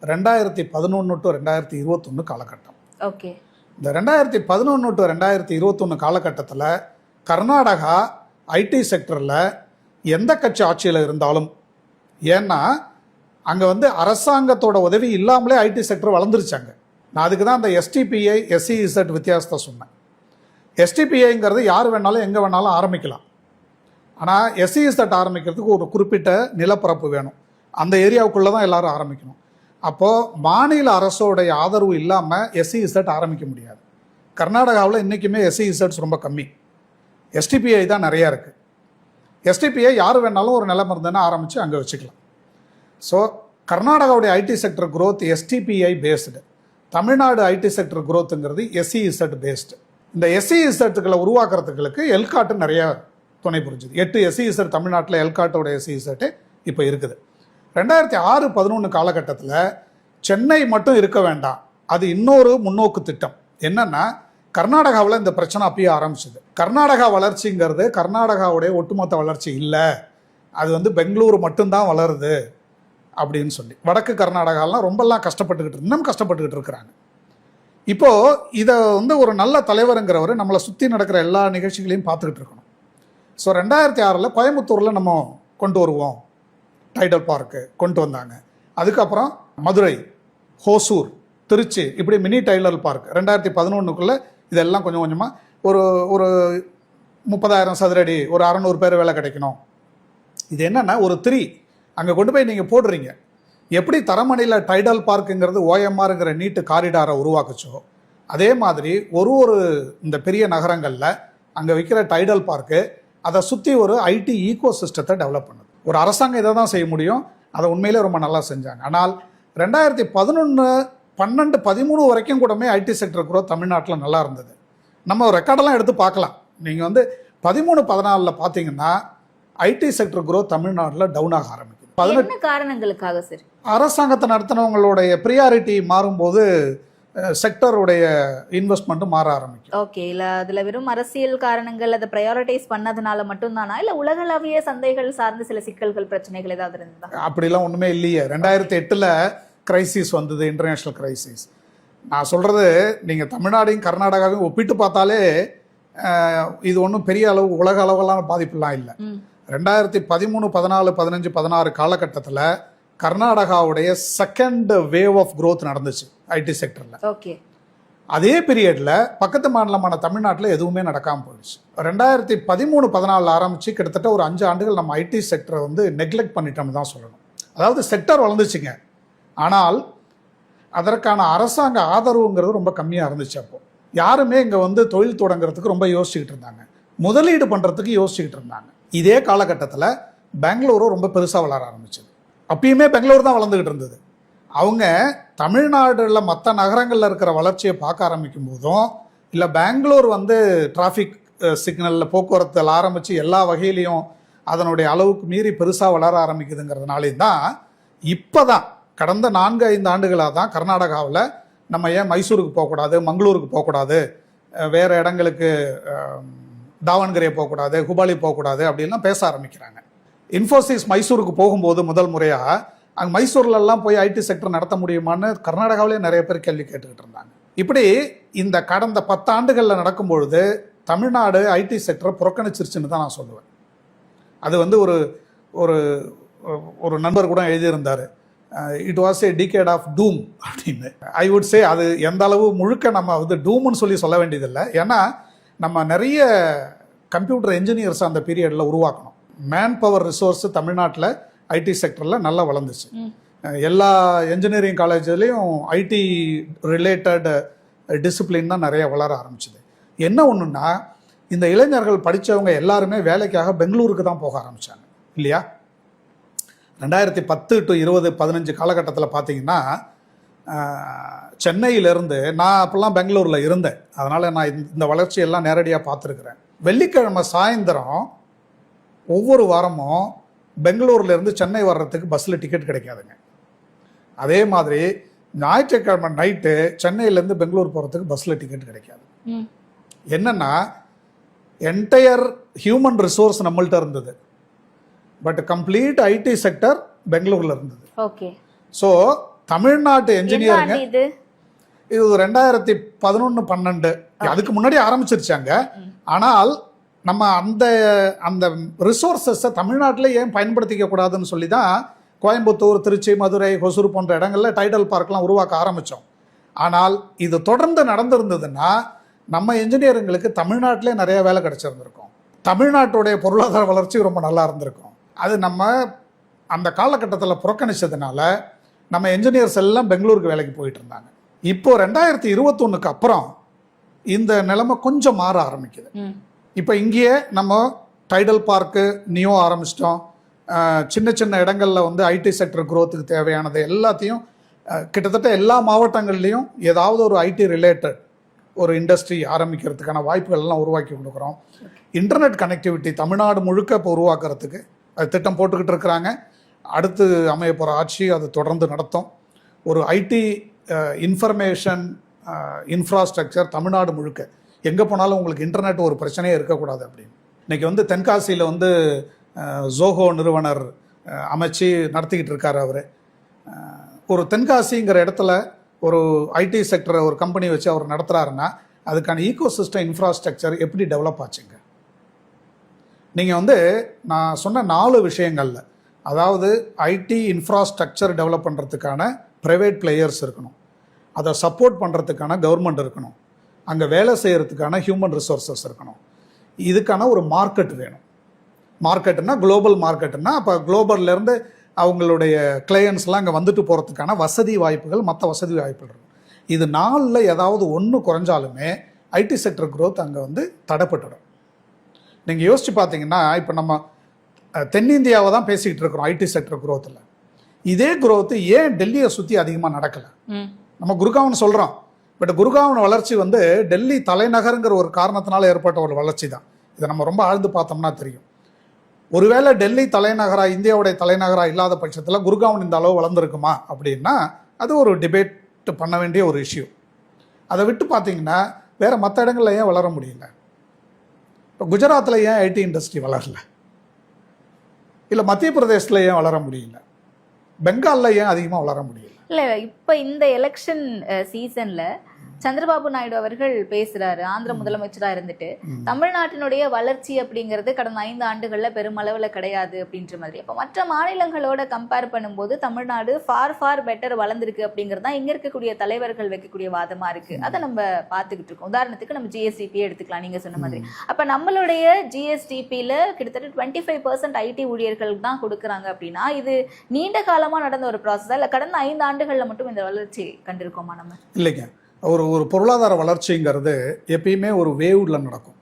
2011 to 2021 காலகட்டம். ஓகே. இந்த 2011 to 2021 காலகட்டத்தில் கர்நாடகா IT செக்டரில் எந்த கட்சி ஆட்சியில் இருந்தாலும், ஏன்னா அங்கே வந்து அரசாங்கத்தோட உதவி இல்லாமலே IT செக்டர் வளர்ந்துருச்சாங்க. நான் அதுக்கு தான் அந்த STPI SEZ வித்தியாசத்தை சொன்னேன். STPIங்கிறது யார் வேணாலும் எங்கே வேணாலும் ஆரம்பிக்கலாம். ஆனால் SEZ ஆரம்பிக்கிறதுக்கு ஒரு குறிப்பிட்ட நிலப்பரப்பு வேணும். அந்த ஏரியாவுக்குள்ளே தான் எல்லாரும் ஆரம்பிக்கணும். அப்போது மாநில அரசோடைய ஆதரவு இல்லாமல் SEZ ஆரம்பிக்க முடியாது. கர்நாடகாவில் இன்றைக்குமே SEZ ரொம்ப கம்மி, STPI தான் நிறையா இருக்குது. STPI யார் வேணாலும் ஒரு நிலம் இருந்ததுன்னா ஆரம்பித்து அங்கே வச்சுக்கலாம். ஸோ கர்நாடகாவுடைய IT sector growth STPI based, Tamil Nadu IT sector growthங்கிறது SEZ பேஸ்டு. இந்த SEZகளை உருவாக்குறதுக்கு எல்காட்டு நிறைய துணை புரிஞ்சுது. 8 SEZ தமிழ்நாட்டில் எல்காட்டோட SEZ இப்போ இருக்குது. 2006-11 காலகட்டத்தில் சென்னை மட்டும் இருக்க வேண்டாம், அது இன்னொரு முன்னோக்கு திட்டம். என்னன்னா கர்நாடகாவில் இந்த பிரச்சனை அப்பயே ஆரம்பிச்சது. கர்நாடகா வளர்ச்சிங்கிறது கர்நாடகாவுடைய ஒட்டுமொத்த வளர்ச்சி இல்லை, அது வந்து பெங்களூரு மட்டும்தான் வளருது அப்படின்னு சொல்லி வடக்கு கர்நாடகாலாம் ரொம்பலாம் கஷ்டப்பட்டுக்கிட்டு இன்னும் கஷ்டப்பட்டுக்கிட்டு இருக்கிறாங்க. இப்போது இதை வந்து ஒரு நல்ல தலைவருங்கிறவர் நம்மளை சுற்றி நடக்கிற எல்லா நிகழ்ச்சிகளையும் பார்த்துக்கிட்டு இருக்கணும். ஸோ 2006 கோயம்புத்தூரில் நம்ம கொண்டு வருவோம், டைடல் பார்க்கு கொண்டு வந்தாங்க. அதுக்கப்புறம் மதுரை, ஹோசூர், திருச்சி, இப்படி மினி டைடல் பார்க் 2011 இதெல்லாம் கொஞ்சம் கொஞ்சமாக ஒரு 30,000 சதுரடி, ஒரு 600 பேர் வேலை கிடைக்கணும். இது என்னென்னா ஒரு 3 அங்கே கொண்டு போய் நீங்கள் போடுறீங்க. எப்படி தரமணியில் டைடல் பார்க்குங்கிறது OMRங்கிற நீட்டு காரிடாரை உருவாக்குச்சோ, அதே மாதிரி ஒரு இந்த பெரிய நகரங்களில் அங்கே வைக்கிற டைடல் பார்க்கு அதை சுற்றி ஒரு IT ஈகோ சிஸ்டத்தை டெவலப் பண்ணுது. ஒரு அரசாங்கம் இதை தான் செய்ய முடியும். அதை உண்மையிலே ரொம்ப நல்லா செஞ்சாங்க. ஆனால் 2011, 12, 13 வரைக்கும் கூடமே IT செக்டர் growth தமிழ்நாட்டில் நல்லா இருந்தது. நம்ம ரெக்கார்டெல்லாம் எடுத்து பார்க்கலாம். நீங்கள் வந்து 13-14 பார்த்தீங்கன்னா IT செக்டர் growth தமிழ்நாட்டில் டவுன் ஆக ஆரம்பிக்குது. என்ன காரணங்களுக்காக சார்? அரசாங்கத்தை நடத்தினவங்களுடைய ப்ரியாரிட்டி மாறும்போது செக்டருடைய இன்வெஸ்ட்மெண்ட்டும் மாற ஆரம்பிக்கும். ஓகே, இல்லை அதில் வெறும் அரசியல் காரணங்கள் அதை ப்ரையாரிட்டைஸ் பண்ணதுனால மட்டும்தானா, இல்லை உலகளவிய சந்தைகள் சார்ந்த சில சிக்கல்கள் பிரச்சனைகள் ஏதாவது இருந்தா? அப்படிலாம் ஒன்றுமே இல்லையே. 2008 கிரைசிஸ் வந்தது, இன்டர்நேஷ்னல் கிரைசிஸ். நான் சொல்கிறது, நீங்கள் தமிழ்நாடையும் கர்நாடகாவையும் ஒப்பிட்டு பார்த்தாலே இது ஒன்றும் பெரிய அளவு உலக அளவெல்லாம் பாதிப்புலாம் இல்லை. 2013, 14, 15, 16 காலகட்டத்தில் கர்நாடகாவுடைய செகண்ட் வேவ் ஆஃப் growth நடந்துச்சு ஐடி செக்டரில். ஓகே. அதே பீரியடில் பக்கத்து மாநிலமான தமிழ்நாட்டில் எதுவுமே நடக்காமல் போயிடுச்சு. 2013, 14 ஆரம்பித்து கிட்டத்தட்ட ஒரு 5 ஆண்டுகள் நம்ம ஐடி செக்டரை வந்து நெக்லெக்ட் பண்ணிட்டோம்னு தான் சொல்லணும். அதாவது செக்டர் வளர்ந்துச்சுங்க, ஆனால் அதற்கான அரசாங்க ஆதரவுங்கிறது ரொம்ப கம்மியாக இருந்துச்சு. அப்போ யாருமே இங்கே வந்து தொழில் தொடங்குறதுக்கு ரொம்ப யோசிச்சுக்கிட்டு இருந்தாங்க, முதலீடு பண்ணுறதுக்கு யோசிச்சுக்கிட்டு இருந்தாங்க. இதே காலகட்டத்தில் பெங்களூரும் ரொம்ப பெருசாக வளர ஆரம்பிச்சது. அப்பயுமே பெங்களூர் தான் வளர்ந்துக்கிட்டு இருந்தது. அவங்க தமிழ்நாடுல மற்ற நகரங்களில் இருக்கிற வளர்ச்சியை பார்க்க ஆரம்பிக்கும் போதும், இல்லை பெங்களூர் வந்து டிராஃபிக் சிக்னலில் போக்குவரத்தில் ஆரம்பித்து எல்லா வகையிலையும் அதனுடைய அளவுக்கு மீறி பெருசாக வளர ஆரம்பிக்குதுங்கிறதுனாலே தான் இப்போ தான் கடந்த 4-5 ஆண்டுகளாக தான் கர்நாடகாவில் நம்ம ஏன் மைசூருக்கு போகக்கூடாது, மங்களூருக்கு போகக்கூடாது, வேறு இடங்களுக்கு தாவண்கரே போகக்கூடாது, ஹுபாலி போகக்கூடாது அப்படின்லாம் பேச ஆரம்பிக்கிறாங்க. இன்ஃபோசிஸ் மைசூருக்கு போகும்போது முதல் முறையாக அங்கே மைசூர்லலாம் போய் ஐடி செக்டர் நடத்த முடியுமான்னு கர்நாடகாவிலே நிறைய பேர் கேள்வி கேட்டுக்கிட்டு இருந்தாங்க. இப்படி இந்த கடந்த 10 ஆண்டுகளில் நடக்கும்பொழுது தமிழ்நாடு ஐடி செக்டரை புறக்கணிச்சிருச்சுன்னு தான் நான் சொல்லுவேன். அது வந்து ஒரு ஒரு ஒரு நண்பர் கூட எழுதியிருந்தார், it was a decade of doom அப்படின்னு. ஐ வுட் சே அது எந்த அளவு முழுக்க நம்ம வந்து டூம்னு சொல்லி சொல்ல வேண்டியதில்லை. ஏன்னா நம்ம நிறைய கம்ப்யூட்டர் என்ஜினியர்ஸ் அந்த பீரியடில் உருவாக்கணும். மேன் பவர் ரிசோர்ஸ் தமிழ்நாட்டில் ஐடி செக்டரில் நல்லா வளர்ந்துச்சு. எல்லா என்ஜினியரிங் காலேஜ்லேயும் ஐடி ரிலேட்டட் டிசிப்ளின் தான் நிறைய வளர ஆரம்பிச்சுது. என்ன ஒன்றுன்னா, இந்த இளைஞர்கள் படித்தவங்க எல்லாருமே வேலைக்காக பெங்களூருக்கு தான் போக ஆரம்பித்தாங்க இல்லையா? 2010 to 20, 15 காலகட்டத்தில் பார்த்தீங்கன்னா, சென்னையிலேருந்து நான் அப்போல்லாம் பெங்களூரில் இருந்தேன், அதனால் நான் இந்த வளர்ச்சியெல்லாம் நேரடியாக பார்த்துருக்குறேன். வெள்ளிக்கிழமை சாயந்தரம் ஒவ்வொரு வாரமும் பெங்களூர்லேருந்து சென்னை வர்றதுக்கு பஸ்ஸில் டிக்கெட் கிடைக்காதுங்க. அதே மாதிரி ஞாயிற்றுக்கிழமை நைட்டு சென்னையிலேருந்து பெங்களூர் போகிறதுக்கு பஸ்ஸில் டிக்கெட் கிடைக்காது. என்னென்னா, என்டையர் ஹியூமன் ரிசோர்ஸ் நம்மள்ட்ட இருந்தது, பட் கம்ப்ளீட் ஐடி செக்டர் பெங்களூரில் இருந்தது. ஓகே. ஸோ தமிழ்நாட்டு என்ஜினியரிங் இது 2011, 12 அதுக்கு முன்னாடி ஆரம்பிச்சிருச்சாங்க. ஆனால் நம்ம அந்த அந்த ரிசோர்ஸஸை தமிழ்நாட்டில் ஏன் பயன்படுத்திக்க கூடாதுன்னு சொல்லி தான் கோயம்புத்தூர், திருச்சி, மதுரை, ஹொசூர் போன்ற இடங்களில் டைடல் பார்க்லாம் உருவாக்க ஆரம்பித்தோம். ஆனால் இது தொடர்ந்து நடந்திருந்ததுன்னா நம்ம என்ஜினியருங்களுக்கு தமிழ்நாட்டிலே நிறைய வேலை கிடைச்சிருந்துருக்கும், தமிழ்நாட்டுடைய பொருளாதார வளர்ச்சி ரொம்ப நல்லா இருந்திருக்கும். அது நம்ம அந்த காலகட்டத்தில் புறக்கணிச்சதுனால நம்ம என்ஜினியர்ஸ் எல்லாம் பெங்களூருக்கு வேலைக்கு போயிட்டு இருந்தாங்க. இப்போ 2021க்கு அப்புறம் இந்த நிலைமை கொஞ்சம் மாற ஆரம்பிக்குது. இப்போ இங்கேயே நம்ம டைடல் பார்க்கு நியூ ஆரம்பிச்சிட்டோம். சின்ன சின்ன இடங்களில் வந்து ஐடி செக்டர் குரோத்துக்கு தேவையானது எல்லாத்தையும் கிட்டத்தட்ட எல்லா மாவட்டங்கள்லேயும் ஏதாவது ஒரு ஐடி ரிலேட்டட் ஒரு இண்டஸ்ட்ரி ஆரம்பிக்கிறதுக்கான வாய்ப்புகள் எல்லாம் உருவாக்கி கொடுக்குறோம். இன்டர்நெட் கனெக்டிவிட்டி தமிழ்நாடு முழுக்க இப்போ உருவாக்குறதுக்கு அது திட்டம் போட்டுக்கிட்டு இருக்கிறாங்க. அடுத்து அமைய போகிற ஆட்சி அது தொடர்ந்து நடத்தும். ஒரு ஐடி இன்ஃபர்மேஷன் இன்ஃப்ராஸ்ட்ரக்சர் தமிழ்நாடு முழுக்க எங்கே போனாலும் உங்களுக்கு இன்டர்நெட் ஒரு பிரச்சனையே இருக்கக்கூடாது அப்படின்னு. இன்றைக்கி வந்து தென்காசியில் வந்து ஜோஹோ நிறுவனர் அமைச்சு நடத்திக்கிட்டு இருக்கார். அவர் ஒரு தென்காசிங்கிற இடத்துல ஒரு ஐடி செக்டரை ஒரு கம்பெனி வச்சு அவர் நடத்துகிறாருன்னா அதுக்கான ஈகோசிஸ்டம் இன்ஃப்ராஸ்ட்ரக்சர் எப்படி டெவலப் ஆச்சுங்க? நீங்கள் வந்து நான் சொன்ன 4 விஷயங்களில், அதாவது ஐடி இன்ஃப்ராஸ்ட்ரக்சர் டெவலப் பண்ணுறதுக்கான ப்ரைவேட் பிளேயர்ஸ் இருக்கணும், அதை சப்போர்ட் பண்ணுறதுக்கான கவர்மெண்ட் இருக்கணும், அங்கே வேலை செய்கிறதுக்கான ஹியூமன் ரிசோர்ஸஸ் இருக்கணும், இதுக்கான ஒரு மார்க்கெட் வேணும். மார்க்கெட்டுனா குளோபல் மார்க்கெட்டுனா அப்போ குளோபல்லேருந்து அவங்களுடைய கிளையன்ஸ்லாம் அங்கே வந்துட்டு போகிறதுக்கான வசதி வாய்ப்புகள், மற்ற வசதி வாய்ப்புகள் இருக்கும். இது 4ல் ஏதாவது ஒன்று குறைஞ்சாலுமே ஐடி செக்டர் growth அங்கே வந்து தடைப்பட்டுடும். நீங்கள் யோசிச்சு பார்த்தீங்கன்னா, இப்போ நம்ம தென்னிந்தியாவை தான் பேசிக்கிட்டு இருக்கிறோம் ஐடி செக்டர் growthல. இதே growth ஏன் டெல்லியை சுற்றி அதிகமாக நடக்கலை? நம்ம குர்காவ்னு சொல்கிறோம், பட் குர்காவன் வளர்ச்சி வந்து டெல்லி தலைநகருங்கிற ஒரு காரணத்தினால ஏற்பட்ட ஒரு வளர்ச்சி தான். இதை நம்ம ரொம்ப ஆழ்ந்து பார்த்தோம்னா தெரியும். ஒருவேளை டெல்லி தலைநகராக, இந்தியாவுடைய தலைநகராக இல்லாத பட்சத்தில் குர்காவன் இந்த அளவு வளர்ந்துருக்குமா அப்படின்னா அது ஒரு டிபேட் பண்ண வேண்டிய ஒரு இஷ்யூ. அதை விட்டு பார்த்தீங்கன்னா வேறு மற்ற இடங்களில் ஏன் வளர முடியல? இப்போ குஜராத்தில் ஏன் ஐடி இண்டஸ்ட்ரி வளரல? இல்லை மத்திய பிரதேசத்தில் ஏன் வளர முடியல? பெங்காலில் ஏன் அதிகமாக வளர முடியல? இல்லை, இப்போ இந்த எலெக்ஷன் சீசனில் சந்திரபாபு நாயுடு அவர்கள் பேசுறாரு, ஆந்திர முதலமைச்சரா இருந்துட்டு தமிழ்நாட்டினுடைய வளர்ச்சி அப்படிங்கிறது கடந்த 5 ஆண்டுகள்ல பெருமளவுல கிடையாது அப்படின்ற மாதிரி. அப்ப மற்ற மாநிலங்களோட கம்பேர் பண்ணும்போது தமிழ்நாடு ஃபார் பெட்டர் வளர்ந்துருக்கு அப்படிங்கிறது தான் இங்க இருக்கக்கூடிய தலைவர்கள் வைக்கக்கூடிய வாதமா இருக்கு. அதை நம்ம பார்த்துக்கிட்டு இருக்கோம். உதாரணத்துக்கு நம்ம ஜிஎஸ்டிபி எடுத்துக்கலாம், நீங்க சொன்ன மாதிரி. அப்ப நம்மளுடைய ஜிஎஸ்டிபியில கிட்டத்தட்ட 25% ஐடி ஊழியர்கள் தான் கொடுக்குறாங்க அப்படின்னா இது நீண்ட காலமா நடந்த ஒரு ப்ராசஸ் இல்ல கடந்த 5 ஆண்டுகள்ல மட்டும் இந்த வளர்ச்சி கண்டிருக்கோமா நம்ம? இல்லைங்க, ஒரு பொருளாதார வளர்ச்சிங்கிறது எப்பயுமே ஒரு வேவ்ல நடக்கும்.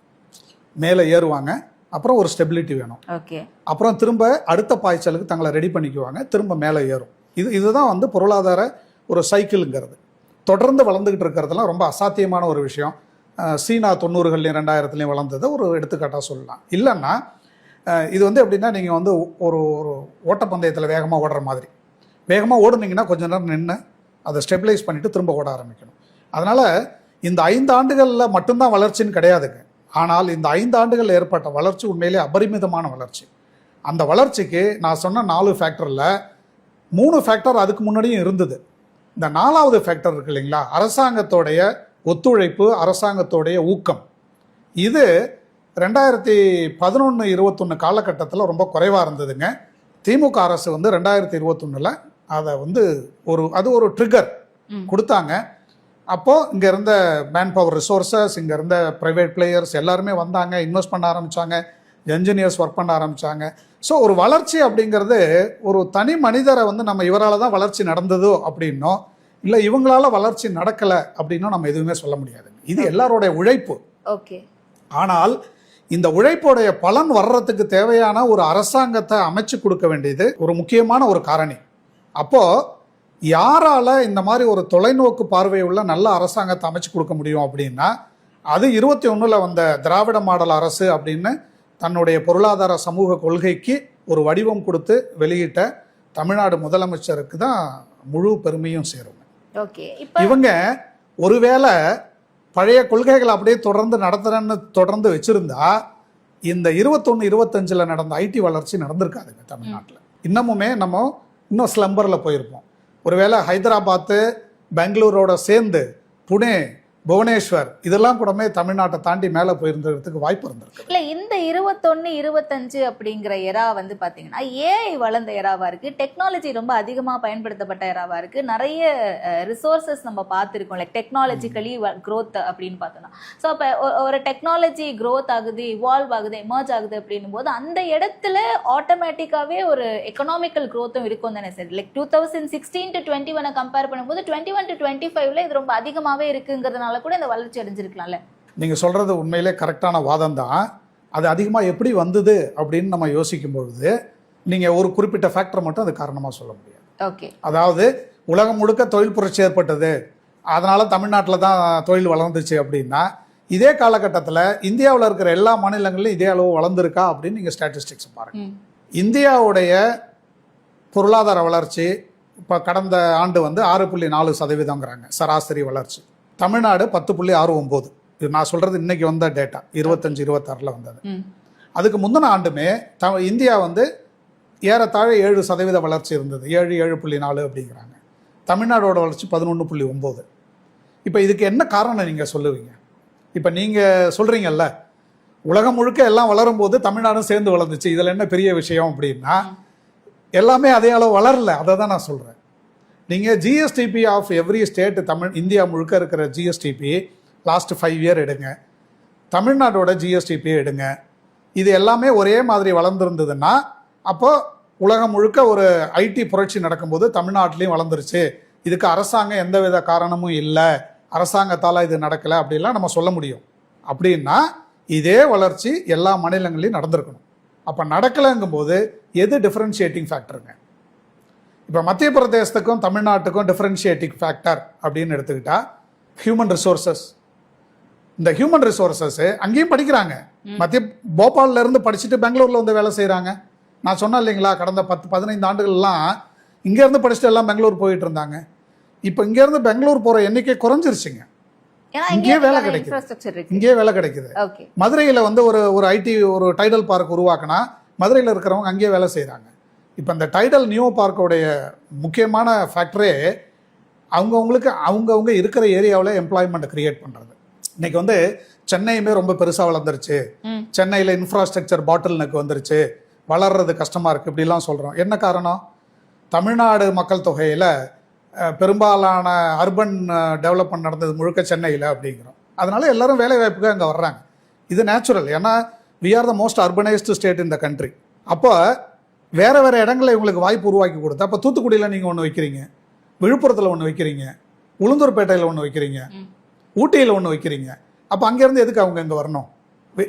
மேலே ஏறுவாங்க, அப்புறம் ஒரு ஸ்டெபிலிட்டி வேணும், ஓகே, அப்புறம் திரும்ப அடுத்த பாய்ச்சலுக்கு தங்களை ரெடி பண்ணிக்குவாங்க, திரும்ப மேலே ஏறும். இதுதான் வந்து பொருளாதார ஒரு சைக்கிளுங்கிறது. தொடர்ந்து வளர்ந்துக்கிட்டு இருக்கிறதுலாம் ரொம்ப அசாத்தியமான ஒரு விஷயம். சீனா 90கள்லையும் 2000லையும் வளர்ந்ததை ஒரு எடுத்துக்காட்டாக சொல்லலாம். இல்லைன்னா இது வந்து எப்படின்னா, நீங்கள் வந்து ஒரு ஓட்டப்பந்தயத்தில் வேகமாக ஓடுற மாதிரி, வேகமாக ஓடுனீங்கன்னா கொஞ்ச நேரம் நின்று அதை ஸ்டெபிலைஸ் பண்ணிவிட்டு திரும்ப ஓட ஆரம்பிக்கணும். அதனால் இந்த 5 ஆண்டுகளில் மட்டும்தான் வளர்ச்சின்னு கிடையாதுங்க. ஆனால் இந்த 5 ஆண்டுகளில் ஏற்பட்ட வளர்ச்சி உண்மையிலே அபரிமிதமான வளர்ச்சி. அந்த வளர்ச்சிக்கு நான் சொன்ன 4 ஃபேக்டரில் 3 ஃபேக்டர் அதுக்கு முன்னாடியும் இருந்தது. இந்த 4வது ஃபேக்டர் இருக்கு இல்லைங்களா, அரசாங்கத்தோடைய ஒத்துழைப்பு, அரசாங்கத்தோடைய ஊக்கம். இது 2011-21 காலகட்டத்தில் ரொம்ப குறைவாக இருந்ததுங்க. திமுக அரசு வந்து 2021 அதை வந்து அது ஒரு ட்ரிகர் கொடுத்தாங்க. அப்போது இங்கே இருந்த மேன் பவர் ரிசோர்ஸஸ், இங்கே இருந்த ப்ரைவேட் பிளேயர்ஸ் எல்லாருமே வந்தாங்க, இன்வெஸ்ட் பண்ண ஆரம்பித்தாங்க, என்ஜினியர்ஸ் ஒர்க் பண்ண ஆரம்பித்தாங்க. ஸோ ஒரு வளர்ச்சி அப்படிங்கிறது ஒரு தனி மனிதரை வந்து நம்ம இவரால் தான் வளர்ச்சி நடந்ததோ அப்படின்னோ, இல்லை இவங்களால வளர்ச்சி நடக்கலை அப்படின்னும் நம்ம எதுவுமே சொல்ல முடியாது. இது எல்லாரோடைய உழைப்பு. ஓகே. ஆனால் இந்த உழைப்போடைய பலன் வர்றதுக்கு தேவையான ஒரு அரசாங்கத்தை அமைச்சு கொடுக்க வேண்டியது ஒரு முக்கியமான ஒரு காரணி. அப்போது யாரால இந்த மாதிரி ஒரு தொலைநோக்கு பார்வையுள்ள நல்ல அரசாங்கத்தை அமைச்சு கொடுக்க முடியும் அப்படின்னா, அது 21 வந்த திராவிட மாடல் அரசு அப்படின்னு தன்னுடைய பொருளாதார சமூக கொள்கைக்கு ஒரு வடிவம் கொடுத்து வெளியிட்ட தமிழ்நாடு முதலமைச்சருக்கு தான் முழு பெருமையும் சேரும். ஓகே. இவங்க ஒருவேளை பழைய கொள்கைகளை அப்படியே தொடர்ந்து தொடர்ந்து வச்சிருந்தா இந்த 21-25 நடந்த ஐடி வளர்ச்சி நடந்திருக்காதுங்க தமிழ்நாட்டில். இன்னமுமே நம்ம இன்னும் ஸ்லம்பரில் போயிருப்போம். ஒருவேளை ஹைதராபாத்து, பெங்களூரோட சேர்ந்து புனே, புவனேஸ்வர் இதெல்லாம் கூடமே தமிழ்நாட்டை தாண்டி மேலே போயிருந்ததுக்கு வாய்ப்பு இருந்திருக்கு. இல்லை, இந்த 21-25 அப்படிங்கிற எரா வந்து பார்த்தீங்கன்னா ஏஐ வளர்ந்த எராவா இருக்கு, டெக்னாலஜி ரொம்ப அதிகமாக பயன்படுத்தப்பட்ட எராவா இருக்கு, நிறைய ரிசோர்சஸ் நம்ம பார்த்துருக்கோம். லைக் டெக்னாலஜிக்கலி க்ரோத் அப்படின்னு பார்த்தோம்னா, ஸோ அப்போ ஒரு டெக்னாலஜி க்ரோத் ஆகுது, இவால்வ் ஆகுது, எமர்ஜ் ஆகுது அப்படின்னும் போது அந்த இடத்துல ஆட்டோமேட்டிக்காகவே ஒரு எக்கனாமிக்கல் க்ரோத்தும் இருக்கும் தானே சார்? லைக் 2016-21 கம்பேர் பண்ணும்போது 21-25 இது ரொம்ப அதிகமாகவே இருக்குங்கிறதுனால கூட இந்த வளர்ச்சி அடைஞ்சிருக்கலாம்ல. நீங்க சொல்றது உண்மையிலே கரெக்டான வாதம் தான். அது அதிகமாக எப்படி வந்தது அப்படின்னு நம்ம யோசிக்கும் பொழுது நீங்க ஒரு குறிப்பிட்ட ஃபேக்டர் மட்டும் அது காரணமா சொல்ல முடியாது. ஓகே. அதாவது உலகம் முழுக்க தொழில் புரட்சி ஏற்பட்டது, அதனால தமிழ்நாட்டில் தான் தொழில் வளர்ந்துச்சு அப்படின்னா, இதே காலகட்டத்தில் இந்தியாவில் இருக்கிற எல்லா மாநிலங்களிலும் இதே அளவு வளர்ந்துருக்கா அப்படின்னு நீங்க ஸ்டாட்டிஸ்டிக்ஸ் பாருங்க. இந்தியாவுடைய பொருளாதார வளர்ச்சி இப்போ கடந்த ஆண்டு வந்து 6.4% சராசரி வளர்ச்சி. தமிழ்நாடு 10.69. இது நான் சொல்றது இன்னைக்கு வந்த டேட்டா, 25-26 வந்தது. அதுக்கு முந்தின ஆண்டுமே இந்தியா வந்து ஏறத்தாழ 7% வளர்ச்சி இருந்தது, 7.4 அப்படிங்கிறாங்க. தமிழ்நாடோட வளர்ச்சி 11.9. இப்போ இதுக்கு என்ன காரணம் நீங்க சொல்லுவீங்க? இப்போ நீங்க சொல்றீங்கல்ல, உலகம் முழுக்க எல்லாம் வளரும் போது தமிழ்நாடும் சேர்ந்து வளர்ந்துச்சு, இதில் என்ன பெரிய விஷயம் அப்படின்னா, எல்லாமே அதே அளவு வளரல. அதை தான் நான் சொல்றேன். நீங்கள் GSDP of every state, India முழுக்க இருக்கிற ஜிஎஸ்டிபி லாஸ்ட் 5 இயர் எடுங்க, தமிழ்நாடோட ஜிஎஸ்டிபி எடுங்க, இது எல்லாமே ஒரே மாதிரி வளர்ந்துருந்ததுன்னா அப்போ உலகம் முழுக்க ஒரு ஐடி புரட்சி நடக்கும்போது தமிழ்நாட்டிலையும் வளர்ந்துருச்சு, இதுக்கு அரசாங்கம் எந்தவித காரணமும் இல்லை, அரசாங்கத்தால் இது நடக்கலை அப்படிலாம் நம்ம சொல்ல முடியும். அப்படின்னா இதே வளர்ச்சி எல்லா மாநிலங்களையும் நடந்திருக்கணும். அப்போ நடக்கலைங்கும் போது எது டிஃப்ரென்ஷியேட்டிங் ஃபேக்டருங்க? இப்போ மத்திய பிரதேசத்துக்கும் தமிழ்நாட்டுக்கும் டிஃப்ரென்ஷியேட்டிங் ஃபேக்டர் அப்படின்னு எடுத்துக்கிட்டா ஹியூமன் ரிசோர்சஸ். இந்த ஹியூமன் ரிசோர்சஸ் அங்கேயும் படிக்கிறாங்க. போபால்ல இருந்து படிச்சுட்டு பெங்களூர்ல வந்து வேலை செய்கிறாங்க. நான் சொன்னேன் இல்லைங்களா, கடந்த 10-15 ஆண்டுகள்லாம் இங்கேருந்து படிச்சுட்டு எல்லாம் பெங்களூர் போயிட்டு இருந்தாங்க. இப்போ இங்கேருந்து பெங்களூர் போகிற எண்ணிக்கை குறைஞ்சிருச்சுங்க. இங்கே வேலை கிடைக்குது, இங்கே வேலை கிடைக்குது. மதுரையில் வந்து ஒரு ஐடி ஒரு டைடல் பார்க் உருவாக்குனா மதுரையில் இருக்கிறவங்க அங்கேயே வேலை செய்கிறாங்க. இப்போ இந்த டைடல் நியூ பார்க்கோடைய முக்கியமான ஃபேக்டரே அவங்கவுங்க இருக்கிற ஏரியாவில் எம்ப்ளாய்மெண்ட் கிரியேட் பண்ணுறது. இன்னைக்கு வந்து சென்னையுமே ரொம்ப பெருசாக வளர்ந்துருச்சு, சென்னையில் இன்ஃப்ராஸ்ட்ரக்சர் பாட்டில் நெக் வந்துருச்சு, வளர்றது கஷ்டமாக இருக்குது இப்படிலாம் சொல்கிறோம். என்ன காரணம்? தமிழ்நாடு மக்கள் தொகையில் பெரும்பாலான அர்பன் டெவலப்மெண்ட் நடந்தது முழுக்க சென்னையில் அப்படிங்கிறோம். அதனால எல்லாரும் வேலை வாய்ப்புக்கு அங்கே வர்றாங்க. இது நேச்சுரல். ஏன்னா we are the most urbanised state in the country. அப்போ வேறு வேறு இடங்களில் இவங்களுக்கு வாய்ப்பு உருவாக்கி கொடுத்து, அப்போ தூத்துக்குடியில் நீங்கள் ஒன்று வைக்கிறீங்க, விழுப்புரத்தில் ஒன்று வைக்கிறீங்க, உளுந்தூர்பேட்டையில் ஒன்று வைக்கிறீங்க, ஊட்டியில் ஒன்று வைக்கிறீங்க. அப்போ அங்கேருந்து எதுக்கு அவங்க இங்கே வரணும்?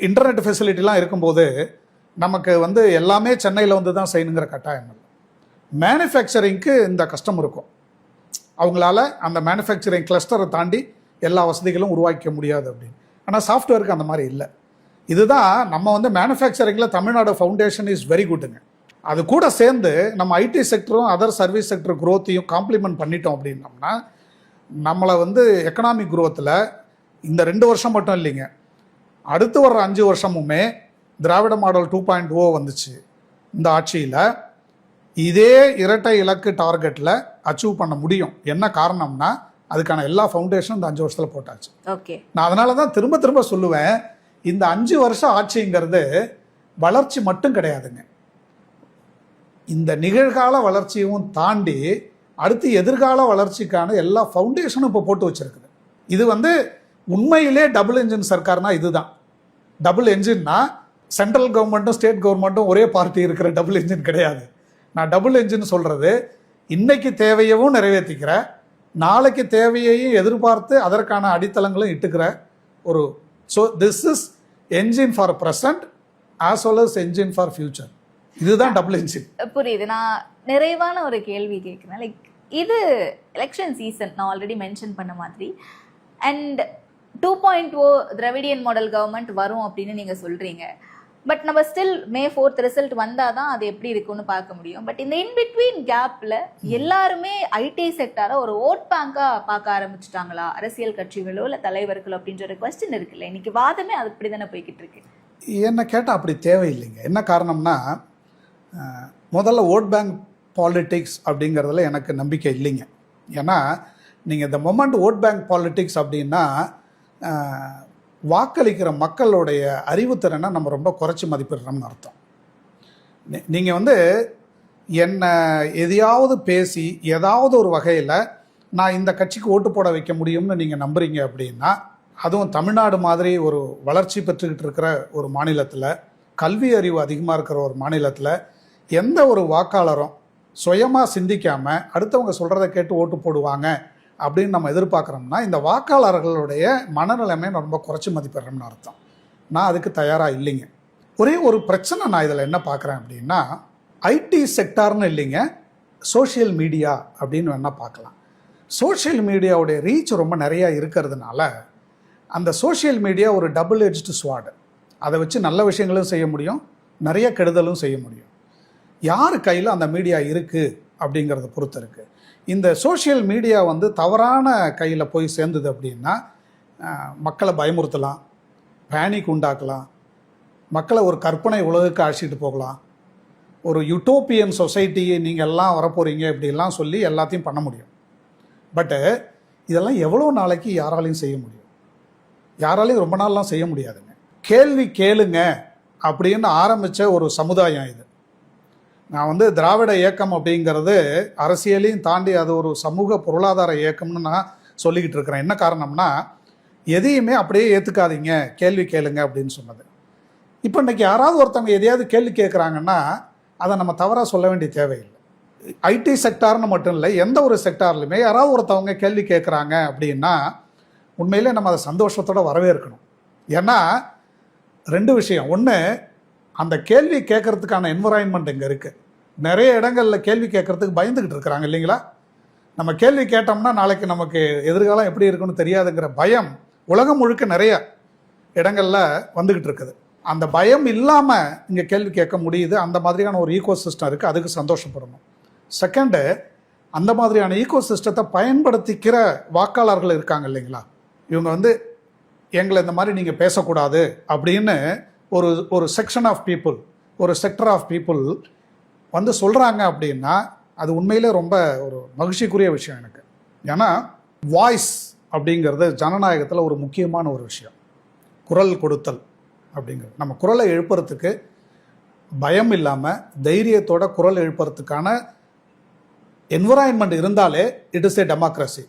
இன்டர்நெட் ஃபெசிலிட்டிலாம் இருக்கும்போது நமக்கு வந்து எல்லாமே சென்னையில் வந்து தான் செய்யணுங்கிற கட்டாயங்கள். மேனுஃபேக்சரிங்க்கு இந்த கஷ்டம் இருக்கும். அவங்களால அந்த மேனுஃபேக்சரிங் கிளஸ்டரை தாண்டி எல்லா வசதிகளும் உருவாக்க முடியாது அப்படின்னு. ஆனால் சாஃப்ட்வேருக்கு அந்த மாதிரி இல்லை. இதுதான் நம்ம வந்து மேனுஃபேக்சரிங்கில் தமிழ்நாடு ஃபவுண்டேஷன் இஸ் வெரி குட்டுங்க. அது கூட சேர்ந்து நம்ம ஐடி செக்டரும் அதர் சர்வீஸ் செக்டர் குரோத்தையும் காம்ப்ளிமெண்ட் பண்ணிட்டோம் அப்படின்னோம்னா நம்மளை வந்து எக்கனாமிக் குரோத்தில் இந்த 2 வருஷம் மட்டும் இல்லைங்க, அடுத்து வர்ற 5 வருஷமுமே திராவிட மாடல் 2.0 வந்துச்சு. இந்த ஆட்சியில் இதே இரட்டை இலக்கு டார்கெட்டில் அச்சீவ் பண்ண முடியும். என்ன காரணம்னா அதுக்கான எல்லா ஃபவுண்டேஷனும் இந்த 5 வருஷத்தில் போட்டாச்சு. ஓகே, நான் அதனால தான் திரும்ப திரும்ப சொல்லுவேன், இந்த 5 வருஷம் ஆட்சிங்கிறது வளர்ச்சி மட்டும் கிடையாதுங்க. இந்த நிகழ்கால வளர்ச்சியும் தாண்டி அடுத்து எதிர்கால வளர்ச்சிக்கான எல்லா ஃபவுண்டேஷனும் இப்போ போட்டு வச்சிருக்குது. இது வந்து உண்மையிலே டபுள் என்ஜின் சர்க்கார்னா இதுதான். டபுள் என்ஜின்னா சென்ட்ரல் கவர்மெண்ட்டும் ஸ்டேட் கவர்மெண்ட்டும் ஒரே பார்ட்டி இருக்கிற டபுள் என்ஜின் கிடையாது. நான் டபுள் என்ஜின் சொல்றது இன்னைக்கு தேவையவும் நிறைவேற்றிக்கிற, நாளைக்கு தேவையையும் எதிர்பார்த்து அதற்கான அடித்தளங்களும் இட்டுக்கிற ஒரு. So this is engine for present as well as engine for future. இதுதான் டபுள் என்ஜின். புரியுது. நான் நிறைவான ஒரு கேள்வி கேட்குறேன். லைக் இது எலெக்ஷன் சீசன், நான் ஆல்ரெடி மென்ஷன் பண்ண மாதிரி, அண்ட் 2.0 திராவிடியன் மாடல் கவர்மெண்ட் வரும் அப்படின்னு நீங்கள் சொல்கிறீங்க. பட் நம்ம ஸ்டில் May 4th ரிசல்ட் வந்தால் தான் அது எப்படி இருக்குன்னு பார்க்க முடியும். பட் இந்த இன்பிட்வீன் கேப்பில் எல்லாருமே ஐடி செக்டாரை ஒரு ஓட் பேங்காக பார்க்க ஆரம்பிச்சிட்டாங்களா, அரசியல் கட்சிகளோ இல்லை தலைவர்களோ அப்படின்ற ஒரு கொஸ்டின் இருக்குல்ல. இன்னைக்கு வாதமே அது அப்படி தானே போய்கிட்டு இருக்கு. என்ன கேட்டால் அப்படி தேவையில்லைங்க. என்ன காரணம்னா முதல்ல ஓட் பேங்க் பாலிட்டிக்ஸ் அப்படிங்கிறதுல எனக்கு நம்பிக்கை இல்லைங்க. ஏன்னா நீங்கள் இந்த மொமெண்ட் ஓட் பேங்க் பாலிட்டிக்ஸ் அப்படின்னா வாக்களிக்கிற மக்களுடைய அறிவுத்திறனை நம்ம ரொம்ப குறைச்சி மதிப்பிடுறோம்னு அர்த்தம். நீங்கள் வந்து என்னை எதையாவது பேசி ஏதாவது ஒரு வகையில் நான் இந்த கட்சிக்கு ஓட்டு போட வைக்க முடியும்னு நீங்கள் நம்புறீங்க அப்படின்னா, அதுவும் தமிழ்நாடு மாதிரி ஒரு வளர்ச்சி பெற்றுக்கிட்டு இருக்கிற ஒரு மாநிலத்தில், கல்வி அறிவு அதிகமாக இருக்கிற ஒரு மாநிலத்தில் எந்த ஒரு வாக்காளரும் சுயமாக சிந்திக்காமல் அடுத்தவங்க சொல்கிறத கேட்டு ஓட்டு போடுவாங்க அப்படின்னு நம்ம எதிர்பார்க்குறோம்னா இந்த வாக்காளர்களுடைய மனநிலைமை ரொம்ப குறைச்சி மதிப்பிடுறோம்னு அர்த்தம். நான் அதுக்கு தயாராக இல்லைங்க. ஒரே ஒரு பிரச்சனை நான் இதில் என்ன பார்க்குறேன் அப்படின்னா, ஐடி செக்டார்னு இல்லைங்க, சோஷியல் மீடியா அப்படின்னு வேணால் பார்க்கலாம். சோஷியல் மீடியாவுடைய ரீச் ரொம்ப நிறையா இருக்கிறதுனால அந்த சோஷியல் மீடியா ஒரு டபுள் எட்ஜ்டு ஸ்வார்டு. அதை வச்சு நல்ல விஷயங்களும் செய்ய முடியும், நிறைய கெடுதலும் செய்ய முடியும். யார் கையில் அந்த மீடியா இருக்குது அப்படிங்கிறத பொறுத்து இருக்குது. இந்த சோஷியல் மீடியா வந்து தவறான கையில் போய் சேர்ந்தது அப்படின்னா மக்களை பயமுறுத்தலாம், பேனிக் உண்டாக்கலாம், மக்களை ஒரு கற்பனை உலகுக்கு அழைச்சிட்டு போகலாம், ஒரு யூட்டோப்பியன் சொசைட்டியை நீங்கள் எல்லாம் வரப்போகிறீங்க இப்படிலாம் சொல்லி எல்லாத்தையும் பண்ண முடியும். பட்டு இதெல்லாம் எவ்வளோ நாளைக்கு யாராலையும் செய்ய முடியும்? யாராலையும் ரொம்ப நாள்லாம் செய்ய முடியாதுங்க. கேள்வி கேளுங்க அப்படின்னு ஆரம்பித்த ஒரு சமுதாயம் இது. நான் வந்து திராவிட இயக்கம் அப்படிங்கிறது அரசியலையும் தாண்டி அது ஒரு சமூக பொருளாதார இயக்கம்னு நான் சொல்லிக்கிட்டு இருக்கிறேன். என்ன காரணம்னா, எதையுமே அப்படியே ஏற்றுக்காதீங்க, கேள்வி கேளுங்க அப்படின்னு சொன்னது. இப்போ இன்றைக்கி யாராவது ஒருத்தவங்க எதையாவது கேள்வி கேட்குறாங்கன்னா அதை நம்ம தவறாக சொல்ல வேண்டிய தேவையில்லை. ஐடி செக்டார்னு மட்டும் இல்லை, எந்த ஒரு செக்டார்லையுமே யாராவது ஒருத்தவங்க கேள்வி கேட்குறாங்க அப்படின்னா உண்மையிலே நம்ம அதை சந்தோஷத்தோடு வரவேற்கணும். ஏன்னா 2 விஷயம். ஒன்று, அந்த கேள்வி கேட்கறதுக்கான என்விரான்மெண்ட் இங்கே இருக்குது. நிறைய இடங்களில் கேள்வி கேட்கறதுக்கு பயந்துக்கிட்டு இருக்கிறாங்க இல்லைங்களா? நம்ம கேள்வி கேட்டோம்னா நாளைக்கு நமக்கு எதிர்காலம் எப்படி இருக்குன்னு தெரியாதுங்கிற பயம் உலகம் முழுக்க நிறைய இடங்களில் வந்துக்கிட்டு இருக்குது. அந்த பயம் இல்லாமல் இங்கே கேள்வி கேட்க முடியுது. அந்த மாதிரியான ஒரு ஈகோ சிஸ்டம் இருக்குது, அதுக்கு சந்தோஷப்படணும். செகண்டு, அந்த மாதிரியான ஈகோ சிஸ்டத்தை பயன்படுத்திக்கிற வாக்காளர்கள் இருக்காங்க இல்லைங்களா? இவங்க வந்து எங்களை இந்த மாதிரி நீங்கள் பேசக்கூடாது அப்படின்னு ஒரு செக்ஷன் ஆஃப் பீப்புள், ஒரு செக்டர் ஆஃப் பீப்புள் வந்து சொல்கிறாங்க அப்படின்னா அது உண்மையிலே ரொம்ப ஒரு மகிழ்ச்சிக்குரிய விஷயம் எனக்கு. ஏன்னா வாய்ஸ் அப்படிங்கிறது ஜனநாயகத்தில் ஒரு முக்கியமான ஒரு விஷயம். குரல் கொடுத்தல் அப்படிங்கிறது, நம்ம குரலை எழுப்புறதுக்கு பயம் இல்லாமல் தைரியத்தோட குரல் எழுப்புறதுக்கான என்விரான்மெண்ட் இருந்தாலே இட் இஸ் ஏ டெமோக்ரஸி.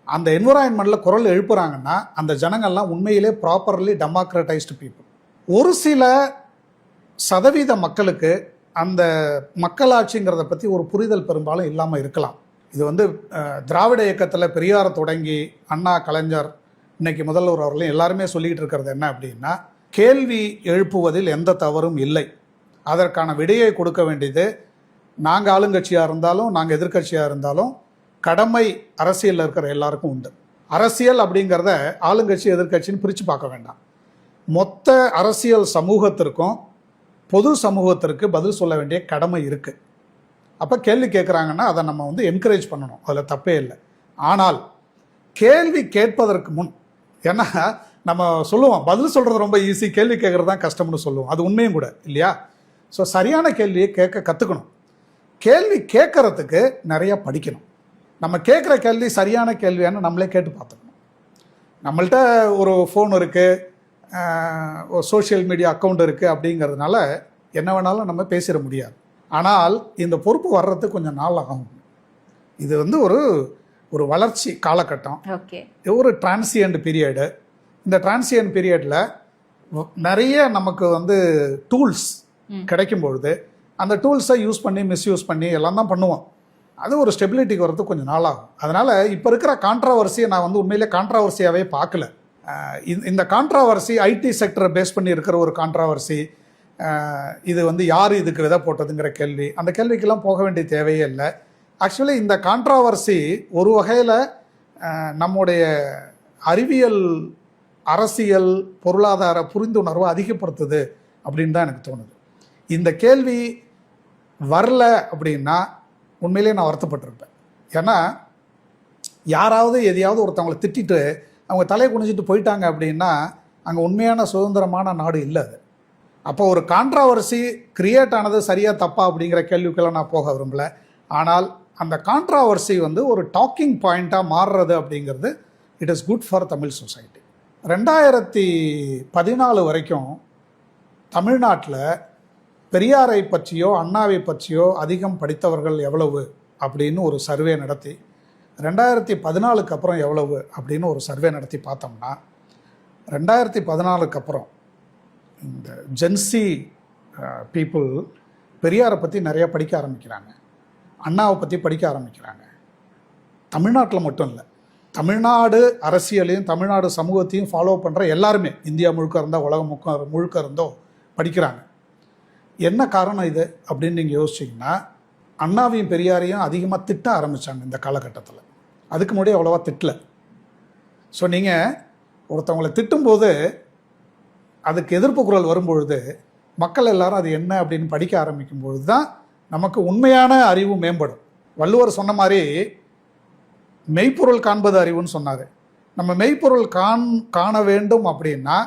அந்த என்விரான்மெண்ட்டில் குரல் எழுப்புறாங்கன்னா அந்த ஜனங்கள்லாம் உண்மையிலே ப்ராப்பர்லி டெமோக்ரட்டைஸ்டு பீப்புள். ஒரு சில சதவீத மக்களுக்கு அந்த மக்களாட்சிங்கிறத பற்றி ஒரு புரிதல் பெரும்பாலும் இல்லாமல் இருக்கலாம். இது வந்து திராவிட இயக்கத்தில் பெரியாரை தொடங்கி அண்ணா, கலைஞர், இன்னைக்கு முதல்வர் அவர்களையும் எல்லாருமே சொல்லிக்கிட்டு இருக்கிறது என்ன அப்படின்னா, கேள்வி எழுப்புவதில் எந்த தவறும் இல்லை, அதற்கான விடையை கொடுக்க வேண்டியது நாங்கள் ஆளுங்கட்சியாக இருந்தாலும் நாங்கள் எதிர்கட்சியாக இருந்தாலும் கடமை அரசியலில் இருக்கிற எல்லாருக்கும் உண்டு. அரசியல் அப்படிங்கிறத ஆளுங்கட்சி எதிர்கட்சின்னு பிரித்து பார்க்க வேண்டாம். மொத்த அரசியல் சமூகத்திற்கும் பொது சமூகத்திற்கு பதில் சொல்ல வேண்டிய கடமை இருக்குது. அப்போ கேள்வி கேட்குறாங்கன்னா அதை நம்ம வந்து என்கரேஜ் பண்ணணும், அதில் தப்பே இல்லை. ஆனால் கேள்வி கேட்பதற்கு முன், ஏன்னா நம்ம சொல்லுவோம் பதில் சொல்கிறது ரொம்ப ஈஸி, கேள்வி கேட்குறது தான் கஷ்டம்னு சொல்லுவோம். அது உண்மையும் கூட இல்லையா? ஸோ சரியான கேள்வியை கேட்க கற்றுக்கணும். கேள்வி கேட்கறதுக்கு நிறையா படிக்கணும். நம்ம கேட்குற கேள்வி சரியான கேள்வியானு நம்மளே கேட்டு பார்த்துக்கணும். நம்மள்கிட்ட ஒரு ஃபோன் இருக்குது, ஒரு சோஷியல் மீடியா அக்கௌண்ட் இருக்குது அப்படிங்கிறதுனால என்ன வேணாலும் நம்ம பேசிட முடியாது. ஆனால் இந்த பொறுப்பு வர்றதுக்கு கொஞ்சம் நாள் ஆகும். இது வந்து ஒரு வளர்ச்சி காலகட்டம், ஒரு டிரான்சியன்ட் பீரியடு. இந்த டிரான்சியன்ட் பீரியடில் நிறைய நமக்கு வந்து டூல்ஸ் கிடைக்கும் பொழுது அந்த டூல்ஸை யூஸ் பண்ணி மிஸ்யூஸ் பண்ணி எல்லாம் தான் பண்ணுவோம். அது ஒரு ஸ்டெபிலிட்டிக்கு வரதுக்கு கொஞ்சம் நாளாகும். அதனால் இப்போ இருக்கிற கான்ட்ராவர்சியை நான் வந்து உண்மையிலே கான்ட்ராவர்சியாகவே பார்க்கல. இந்த கான்ட்ராவர்சி ஐடி செக்டரை பேஸ் பண்ணி இருக்கிற ஒரு கான்ட்ராவர்சி. இது வந்து யார் இதுக்கு விதை போட்டதுங்கிற கேள்வி, அந்த கேள்விக்கெல்லாம் போக வேண்டிய தேவையே இல்லை. ஆக்சுவலி இந்த கான்ட்ராவர்சி ஒரு வகையில் நம்முடைய அறிவியல், அரசியல், பொருளாதார புரிந்துணர்வை அதிகப்படுத்துது அப்படின்னு தான் எனக்கு தோணுது. இந்த கேள்வி வரல அப்படின்னா உண்மையிலே நான் வருத்தப்பட்டிருப்பேன். ஏன்னா யாராவது எதையாவது ஒருத்தவங்களை திட்டிட்டு அவங்க தலையை குனிஞ்சிட்டு போயிட்டாங்க அப்படின்னா அங்கே உண்மையான சுதந்திரமான நாடு இல்லை அது. அப்போ ஒரு கான்ட்ராவர்சி கிரியேட் ஆனது சரியாக தப்பா அப்படிங்கிற கேள்விக்கெல்லாம் நான் போக விரும்பல. ஆனால் அந்த கான்ட்ராவர்சி வந்து ஒரு டாக்கிங் பாயிண்ட்டாக மாறுறது அப்படிங்கிறது it is good for Tamil society. 2014 வரைக்கும் தமிழ்நாட்டில் பெரியாரை பற்றியோ அண்ணாவை பற்றியோ அதிகம் படித்தவர்கள் எவ்வளவு அப்படின்னு ஒரு சர்வே நடத்தி 2014க்கு அப்புறம் எவ்வளவு அப்படின்னு ஒரு சர்வே நடத்தி பார்த்தோம்னா 2014க்கு அப்புறம் இந்த ஜென்சி பீப்புள் பெரியாரை பற்றி நிறையா படிக்க ஆரம்பிக்கிறாங்க, அண்ணாவை பற்றி படிக்க ஆரம்பிக்கிறாங்க. தமிழ்நாட்டில் மட்டும் இல்லை, தமிழ்நாடு அரசியலையும் தமிழ்நாடு சமூகத்தையும் ஃபாலோ பண்ணுற எல்லாருமே இந்தியா முழுக்க இருந்தால் உலகம் முழுக்க இருந்தோ படிக்கிறாங்க. என்ன காரணம் இது அப்படின்னு நீங்கள் யோசிச்சிங்கன்னா, அண்ணாவையும் பெரியாரையும் அதிகமாக திட்ட ஆரம்பித்தாங்க இந்த காலகட்டத்தில். அதுக்கு முன்னாடி அவ்வளோவா திட்டலை. ஸோ நீங்கள் ஒருத்தவங்களை திட்டும்போது அதுக்கு எதிர்ப்பு குரல் வரும்பொழுது மக்கள் எல்லாரும் அது என்ன அப்படின்னு படிக்க ஆரம்பிக்கும் பொழுது தான் நமக்கு உண்மையான அறிவு மேம்படும். வள்ளுவர் சொன்ன மாதிரி மெய்ப்பொருள் காண்பது அறிவுன்னு சொன்னார். நம்ம மெய்ப்பொருள் காண வேண்டும் அப்படின்னா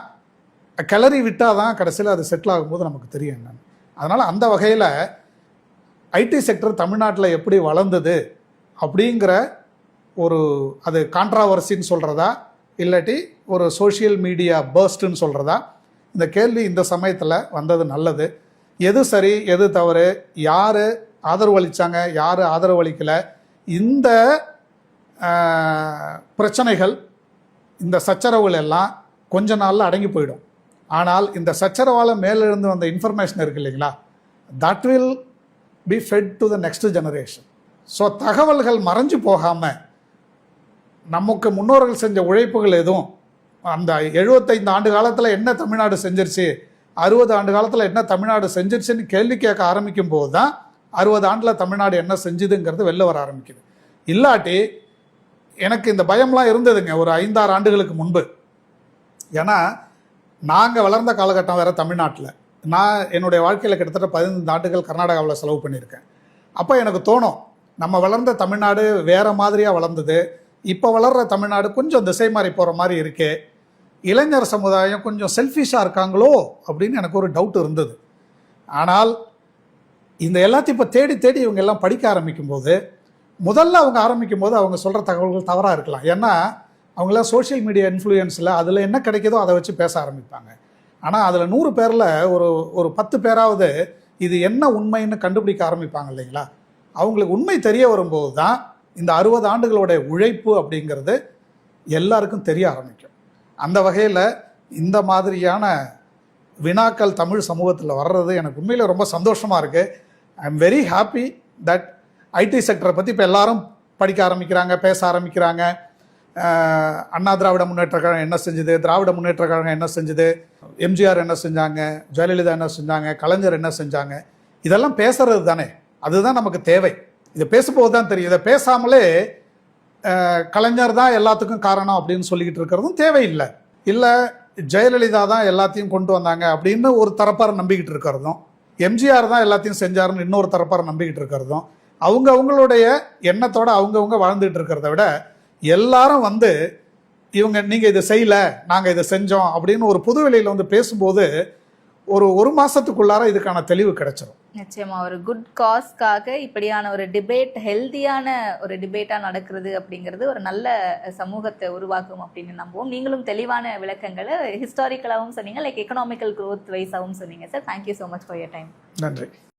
கிளறி விட்டால் தான் கடைசியில் அது செட்டில் ஆகும்போது நமக்கு தெரியும் என்னன்னு. அதனால் அந்த வகையில் ஐடி செக்டர் தமிழ்நாட்டில் எப்படி வளர்ந்தது அப்படிங்கிற ஒரு அது கான்ட்ராவர்சின்னு சொல்கிறதா இல்லாட்டி ஒரு சோஷியல் மீடியா பர்ஸ்ட்டுன்னு சொல்கிறதா, இந்த கேள்வி இந்த சமயத்தில் வந்தது நல்லது. எது சரி எது தவறு, யார் ஆதரவு அளித்தாங்க யார் ஆதரவு அளிக்கலை, இந்த பிரச்சனைகள் இந்த சச்சரவுகள் எல்லாம் கொஞ்ச நாளில் அடங்கி போயிடும். ஆனால் இந்த சச்சரவால் மேலிருந்து வந்த இன்ஃபர்மேஷன் இருக்குது இல்லைங்களா, that will be fed to the next generation. So தகவல்கள் மறைஞ்சு போகாமல் நமக்கு முன்னோர்கள் செஞ்ச உழைப்புகள் எதுவும், அந்த 75 ஆண்டு காலத்தில் என்ன தமிழ்நாடு செஞ்சிருச்சு, 60 ஆண்டு காலத்தில் என்ன தமிழ்நாடு செஞ்சிருச்சுன்னு கேள்வி கேட்க ஆரம்பிக்கும் போது தான் 60 ஆண்டில் தமிழ்நாடு என்ன செஞ்சுதுங்கிறது வெளில வர ஆரம்பிக்குது. இல்லாட்டி எனக்கு இந்த பயம்லாம் இருந்ததுங்க ஒரு 5-6 ஆண்டுகளுக்கு முன்பு. ஏன்னா நாங்கள் வளர்ந்த காலகட்டம் வேறு தமிழ்நாட்டில். நான் என்னுடைய வாழ்க்கையில் கிட்டத்தட்ட 15 ஆண்டுகள் கர்நாடகாவில் செலவு பண்ணியிருக்கேன். அப்போ எனக்கு தோணும், நம்ம வளர்ந்த தமிழ்நாடு வேறு மாதிரியாக வளர்ந்தது, இப்போ வளர்கிற தமிழ்நாடு கொஞ்சம் திசை மாறி போகிற மாதிரி இருக்கே, இளைஞர் சமுதாயம் கொஞ்சம் செல்ஃபிஷாக இருக்காங்களோ அப்படின்னு எனக்கு ஒரு டவுட் இருந்தது. ஆனால் இந்த எல்லாத்தையும் இப்போ தேடி தேடி இவங்க எல்லாம் படிக்க ஆரம்பிக்கும்போது முதல்ல அவங்க ஆரம்பிக்கும் போது அவங்க சொல்கிற தகவல்கள் தவறாக இருக்கலாம். ஏன்னா அவங்களாம் சோஷியல் மீடியா இன்ஃப்ளூயன்ஸில் அதில் என்ன கிடைக்குதோ அதை வச்சு பேச ஆரம்பிப்பாங்க. ஆனால் அதில் 100 பேரில் ஒரு 10 பேராவது இது என்ன உண்மைன்னு கண்டுபிடிக்க ஆரம்பிப்பாங்க இல்லைங்களா? அவங்களுக்கு உண்மை தெரிய வரும்போது தான் இந்த 60 ஆண்டுகளோட உழைப்பு அப்படிங்கிறது எல்லாருக்கும் தெரிய ஆரம்பிக்கும். அந்த வகையில் இந்த மாதிரியான வினாக்கள் தமிழ் சமூகத்தில் வர்றது எனக்கு உண்மையில் ரொம்ப சந்தோஷமாக இருக்குது. I am very happy that IT செக்டரை பற்றி இப்போ எல்லாரும் படிக்க ஆரம்பிக்கிறாங்க, பேச ஆரம்பிக்கிறாங்க. அண்ணா திராவிட முன்னேற்ற கழகம் என்ன செஞ்சுது, திராவிட முன்னேற்ற கழகம் என்ன செஞ்சுது, எம்ஜிஆர் என்ன செஞ்சாங்க, ஜெயலலிதா என்ன செஞ்சாங்க, கலைஞர் என்ன செஞ்சாங்க, இதெல்லாம் பேசுறது தானே, அதுதான் நமக்கு தேவை. இதை பேசும்போது தான் தெரியும். இதை பேசாமலே கலைஞர் தான் எல்லாத்துக்கும் காரணம் அப்படின்னு சொல்லிக்கிட்டு இருக்கிறதும் தேவையில்லை. இல்லை ஜெயலலிதா தான் எல்லாத்தையும் கொண்டு வந்தாங்க அப்படின்னு ஒரு தரப்பார நம்பிக்கிட்டு இருக்கிறதும், எம்ஜிஆர் தான் எல்லாத்தையும் செஞ்சாருன்னு இன்னொரு தரப்பார நம்பிக்கிட்டு இருக்கிறதும், அவங்களுடைய எண்ணத்தோட அவங்கவுங்க வாழ்ந்துட்டு இருக்கிறத விட எல்லாரும் வந்து நீங்கள் இதை செய்யலை, நாங்கள் இதை செஞ்சோம் அப்படின்னு ஒரு புதுவெளியில் வந்து பேசும்போது ஒரு மாசத்துக்குள்ளார இதுக்கான தெளிவு கிடைச்சிடும். நிச்சயமா ஒரு குட் காஸ்க்காக இப்படியான ஒரு டிபேட் ஹெல்தியான ஒரு டிபேட்டா நடக்கிறது அப்படிங்கிறது ஒரு நல்ல சமூகத்தை உருவாக்கும் அப்படின்னு நம்புவோம். நீங்களும் தெளிவான விளக்கங்களை ஹிஸ்டாரிக்கலாகவும் சொன்னீங்க, லைக் எக்கனாமிக்கல் growth வைஸாகவும் சொன்னீங்க sir. Thank you so much for your time. நன்றி.